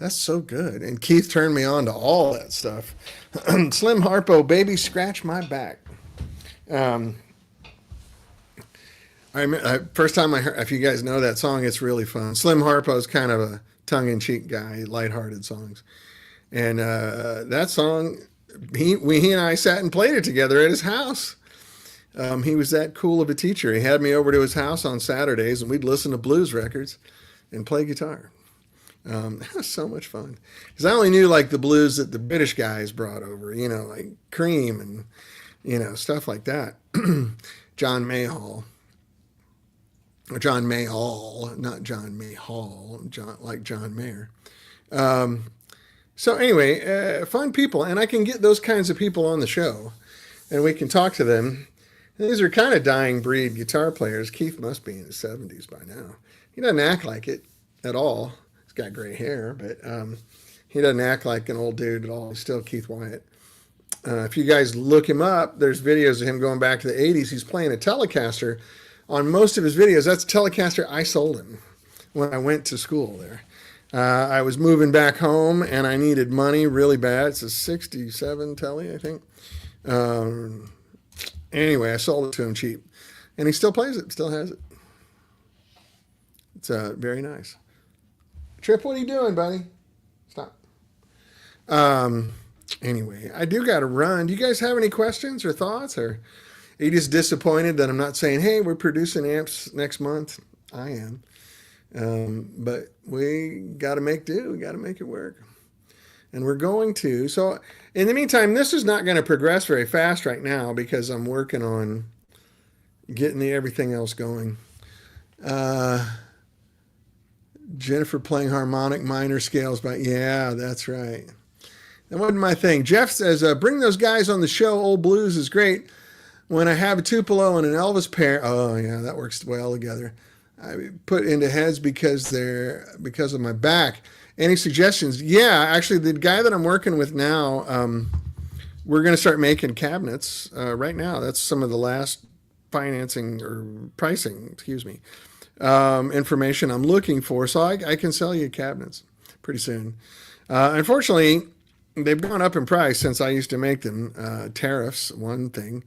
that's so good. And Keith turned me on to all that stuff. Slim Harpo, Baby Scratch My Back. Um, first time I heard, if you guys know that song, it's really fun. Slim Harpo's kind of a tongue-in-cheek guy, lighthearted songs. And that song, he and I sat and played it together at his house. He was that cool of a teacher. He had me over to his house on Saturdays, and we'd listen to blues records and play guitar. That was so much fun. Because I only knew like the blues that the British guys brought over, like Cream and, stuff like that. John Mayhall. John Mayhall, not John Mayhall, like John Mayer. So anyway, fun people. And I can get those kinds of people on the show. And we can talk to them. These are kind of dying breed guitar players. Keith must be in his 70s by now. He doesn't act like it at all. He's got gray hair, but he doesn't act like an old dude at all. He's still Keith Wyatt. If you guys look him up, there's videos of him going back to the 80s. He's playing a Telecaster on most of his videos. That's a Telecaster I sold him when I went to school there. I was moving back home, and I needed money really bad. It's a 67 Tele, I think. Anyway, I sold it to him cheap. And he still plays it, still has it. It's very nice. Trip, what are you doing, buddy? Stop. Anyway, I do got to run. Do you guys have any questions or thoughts? Or are you just disappointed that I'm not saying, hey, we're producing amps next month? I am. But we got to make do. We got to make it work. And we're going to. So in the meantime, this is not going to progress very fast right now because I'm working on getting everything else going. Jennifer playing harmonic minor scales, but yeah, that's right. That wasn't my thing. Jeff says, bring those guys on the show. Old blues is great. When I have a Tupelo and an Elvis pair, oh yeah, that works well together. I put into heads because of my back. Any suggestions? Yeah, actually, the guy that I'm working with now, we're going to start making cabinets right now. That's some of the last financing or pricing, excuse me, information I'm looking for. So I can sell you cabinets pretty soon. Unfortunately, they've gone up in price since I used to make them. Tariffs, one thing.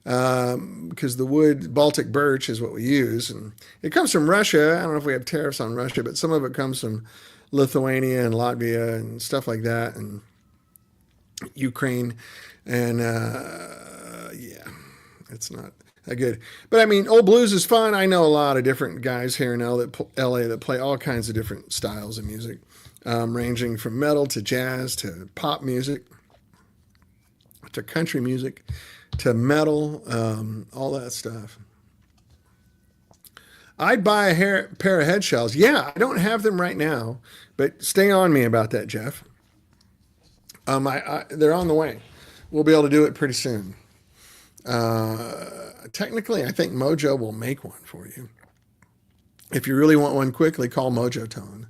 Because the wood, Baltic birch is what we use. And it comes from Russia. I don't know if we have tariffs on Russia, but some of it comes from Lithuania and Latvia and stuff like that, and Ukraine. And yeah, it's not that good. But I mean, old blues is fun. I know a lot of different guys here in LA that play all kinds of different styles of music, ranging from metal to jazz to pop music to country music to metal, all that stuff. I'd buy a pair of head shells. Yeah, I don't have them right now, but stay on me about that, Jeff. They're on the way. We'll be able to do it pretty soon. Technically, I think Mojo will make one for you. If you really want one quickly, call Mojo Tone,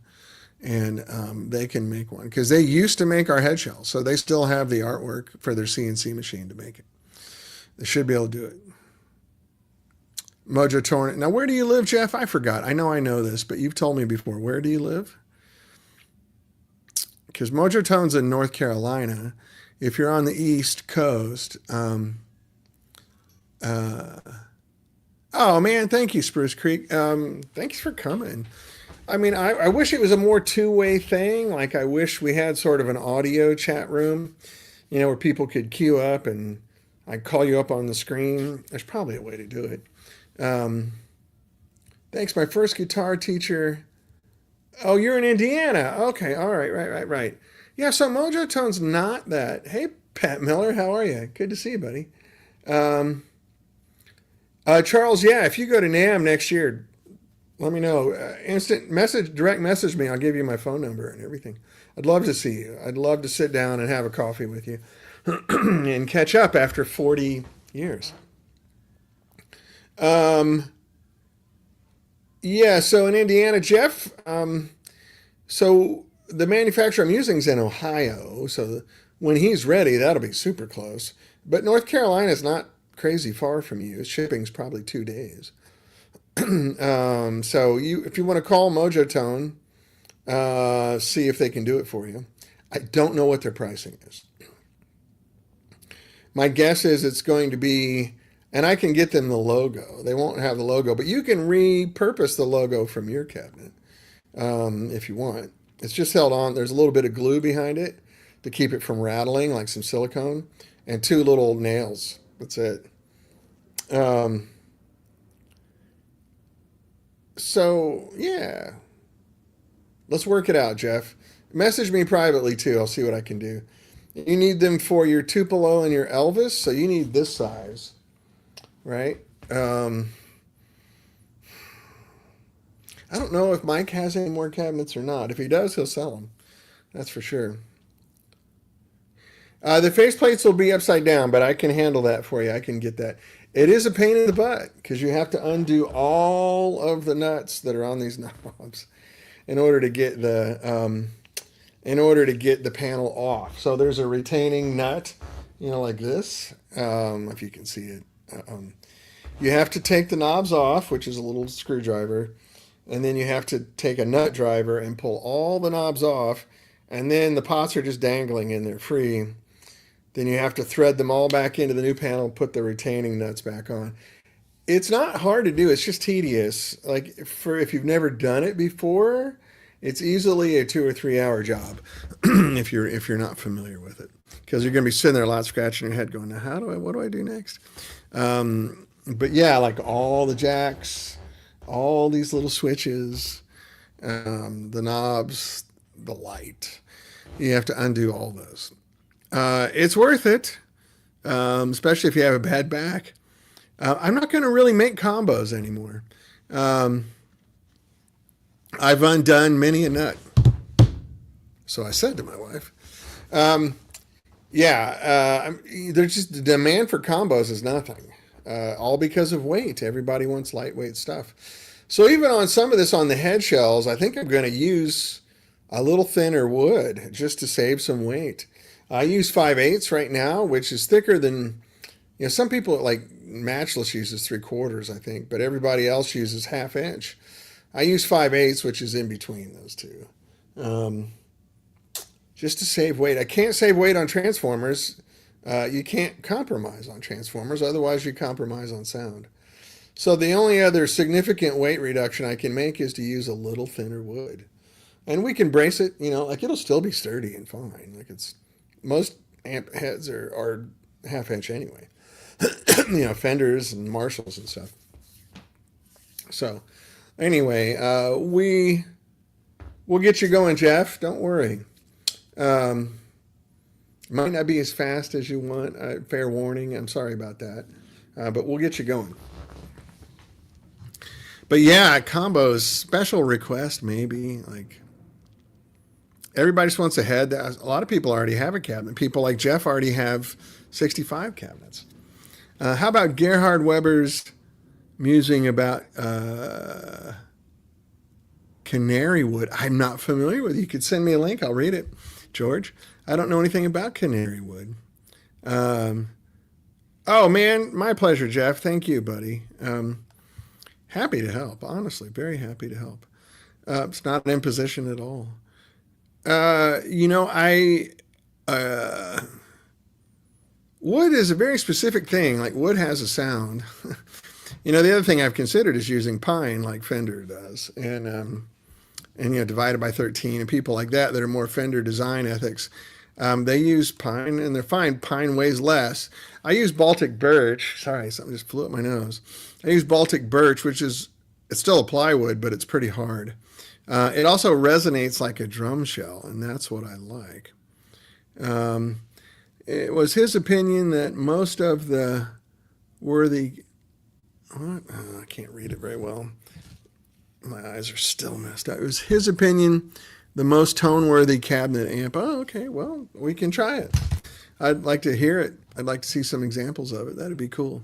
and they can make one because they used to make our head shells, so they still have the artwork for their CNC machine to make it. They should be able to do it. Mojo Torn. Now, where do you live, Jeff? I forgot. I know this, but you've told me before. Where do you live? Because Mojo Tone's in North Carolina. If you're on the East Coast, oh man, thank you, Spruce Creek. Thanks for coming. I mean, I wish it was a more two-way thing. Like, I wish we had sort of an audio chat room, where people could queue up and I'd call you up on the screen. There's probably a way to do it. Thanks, my first guitar teacher. Oh, you're in Indiana. Okay, all right, right. Yeah, so Mojo Tone's not that. Hey, Pat Miller, how are you? Good to see you, buddy. Um, Charles, yeah, if you go to NAM next year, let me know. Instant message, direct message me. I'll give you my phone number and everything. I'd love to see you. I'd love to sit down and have a coffee with you and catch up after 40 years. Um, yeah, so in Indiana, Jeff, so the manufacturer I'm using is in Ohio. So when he's ready, that'll be super close. But North Carolina is not crazy far from you. Shipping's probably 2 days. So if you want to call Mojo Tone, see if they can do it for you. I don't know what their pricing is. My guess is it's going to be, and I can get them the logo. They won't have the logo, but you can repurpose the logo from your cabinet if you want. It's just held on. There's a little bit of glue behind it to keep it from rattling, like some silicone, and two little nails. That's it. Um, so, yeah, let's work it out, Jeff. Message me privately too. I'll see what I can do. You need them for your Tupelo and your Elvis, so you need this size, right? Um, I don't know if Mike has any more cabinets or not. If he does, he'll sell them. That's for sure. The faceplates will be upside down, but I can handle that for you. I can get that. It is a pain in the butt because you have to undo all of the nuts that are on these knobs in order to get the panel off. So there's a retaining nut, like this. If you can see it, you have to take the knobs off, which is a little screwdriver, and then you have to take a nut driver and pull all the knobs off, and then the pots are just dangling and they're free. Then you have to thread them all back into the new panel, put the retaining nuts back on. It's not hard to do. It's just tedious. Like if you've never done it before, it's easily a 2 or 3 hour job if you're not familiar with it, because you're going to be sitting there a lot scratching your head going, now what do I do next? But yeah, like all the jacks, all these little switches, the knobs, the light, you have to undo all those. It's worth it, especially if you have a bad back. I'm not going to really make combos anymore. Um, I've undone many a nut. So I said to my wife. Um, yeah, there's just the demand for combos is nothing. All because of weight. Everybody wants lightweight stuff. So even on some of this on the head shells, I think I'm going to use a little thinner wood just to save some weight. I use 5/8 right now, which is thicker than, some people like Matchless uses 3/4, I think, but everybody else uses 1/2 inch. I use 5/8, which is in between those two, um, just to save weight. I can't save weight on transformers. You can't compromise on transformers, otherwise you compromise on sound. So the only other significant weight reduction I can make is to use a little thinner wood. And we can brace it, like it'll still be sturdy and fine. Like most amp heads are 1/2 inch anyway. Fenders and Marshalls and stuff. So anyway, we'll get you going, Jeff. Don't worry. Um, might not be as fast as you want. Fair warning. I'm sorry about that. But we'll get you going. But yeah, combos, special request maybe. Like everybody just wants a head. A lot of people already have a cabinet. People like Jeff already have 65 cabinets. How about Gerhard Weber's musing about canary wood? I'm not familiar with it. You could send me a link. I'll read it, George. I don't know anything about canary wood. Um, oh, man, my pleasure, Jeff. Thank you, buddy. Happy to help, honestly. Very happy to help. It's not an imposition at all. I wood is a very specific thing. Like wood has a sound. The other thing I've considered is using pine, like Fender does, and divided by 13, and people like that are more Fender design ethics. They use pine, and they're fine. Pine weighs less. I use Baltic birch. Sorry, something just flew up my nose. I use Baltic birch, it's still a plywood, but it's pretty hard. It also resonates like a drum shell, and that's what I like. It was his opinion that most of the worthy, what? Oh, I can't read it very well. My eyes are still messed up. It was his opinion the most tone-worthy cabinet amp. Oh, okay, well, we can try it. I'd like to hear it. I'd like to see some examples of it. That'd be cool.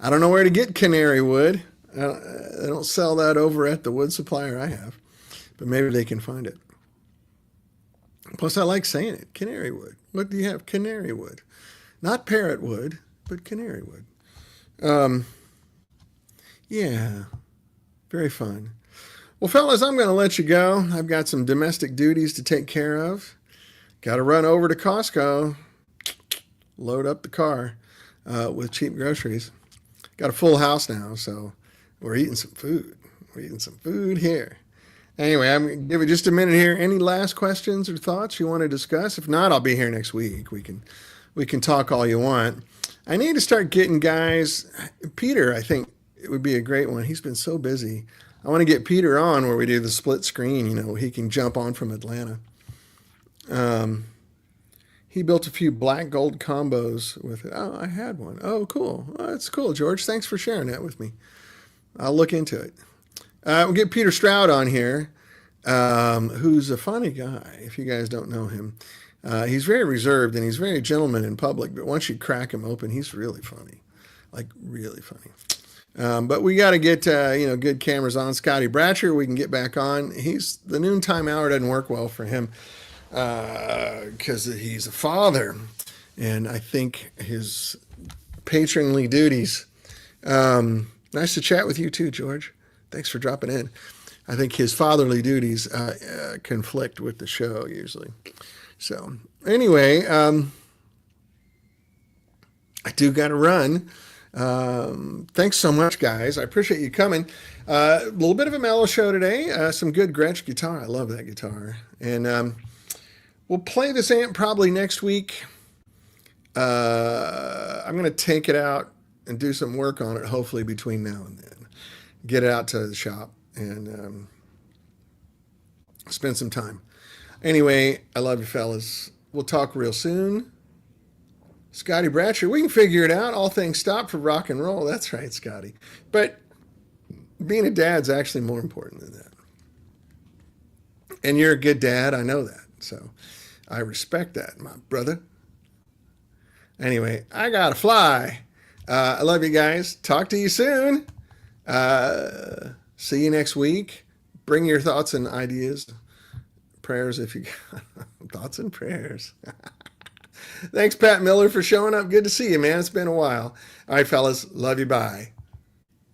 I don't know where to get canary wood. They don't sell that over at the wood supplier I have, but maybe they can find it. Plus, I like saying it, canary wood. What do you have? Canary wood. Not parrot wood, but canary wood. Yeah, very fun. Well, fellas, I'm going to let you go. I've got some domestic duties to take care of. Got to run over to Costco, load up the car with cheap groceries. Got a full house now, so we're eating some food. We're eating some food here. Anyway, I'm going to give it just a minute here. Any last questions or thoughts you want to discuss? If not, I'll be here next week. We can talk all you want. I need to start getting guys. Peter, I think it would be a great one. He's been so busy. I want to get Peter on where we do the split screen. He can jump on from Atlanta. He built a few black gold combos with it. Oh, I had one. Oh, cool. Oh, that's cool, George. Thanks for sharing that with me. I'll look into it. We'll get Peter Stroud on here, who's a funny guy, if you guys don't know him. He's very reserved and he's very gentleman in public, but once you crack him open, he's really funny, like really funny. But we got to get, good cameras on. Scotty Bratcher, we can get back on. The noontime hour doesn't work well for him because he's a father. And I think his patronly duties. Nice to chat with you too, George. Thanks for dropping in. I think his fatherly duties conflict with the show usually. So anyway, I do got to run. Thanks so much, guys. I appreciate you coming. A little bit of a mellow show today. Some good Gretsch guitar. I love that guitar. And we'll play this amp probably next week. I'm going to take it out and do some work on it, hopefully between now and then. Get it out to the shop and spend some time. Anyway, I love you, fellas. We'll talk real soon. Scotty Bratcher, we can figure it out. All things stop for rock and roll. That's right, Scotty. But being a dad's actually more important than that. And you're a good dad. I know that. So I respect that, my brother. Anyway, I got to fly. I love you guys. Talk to you soon. See you next week. Bring your thoughts and ideas. Prayers if you got thoughts and prayers. Thanks, Pat Miller, for showing up. Good to see you, man. It's been a while. All right, fellas. Love you. Bye.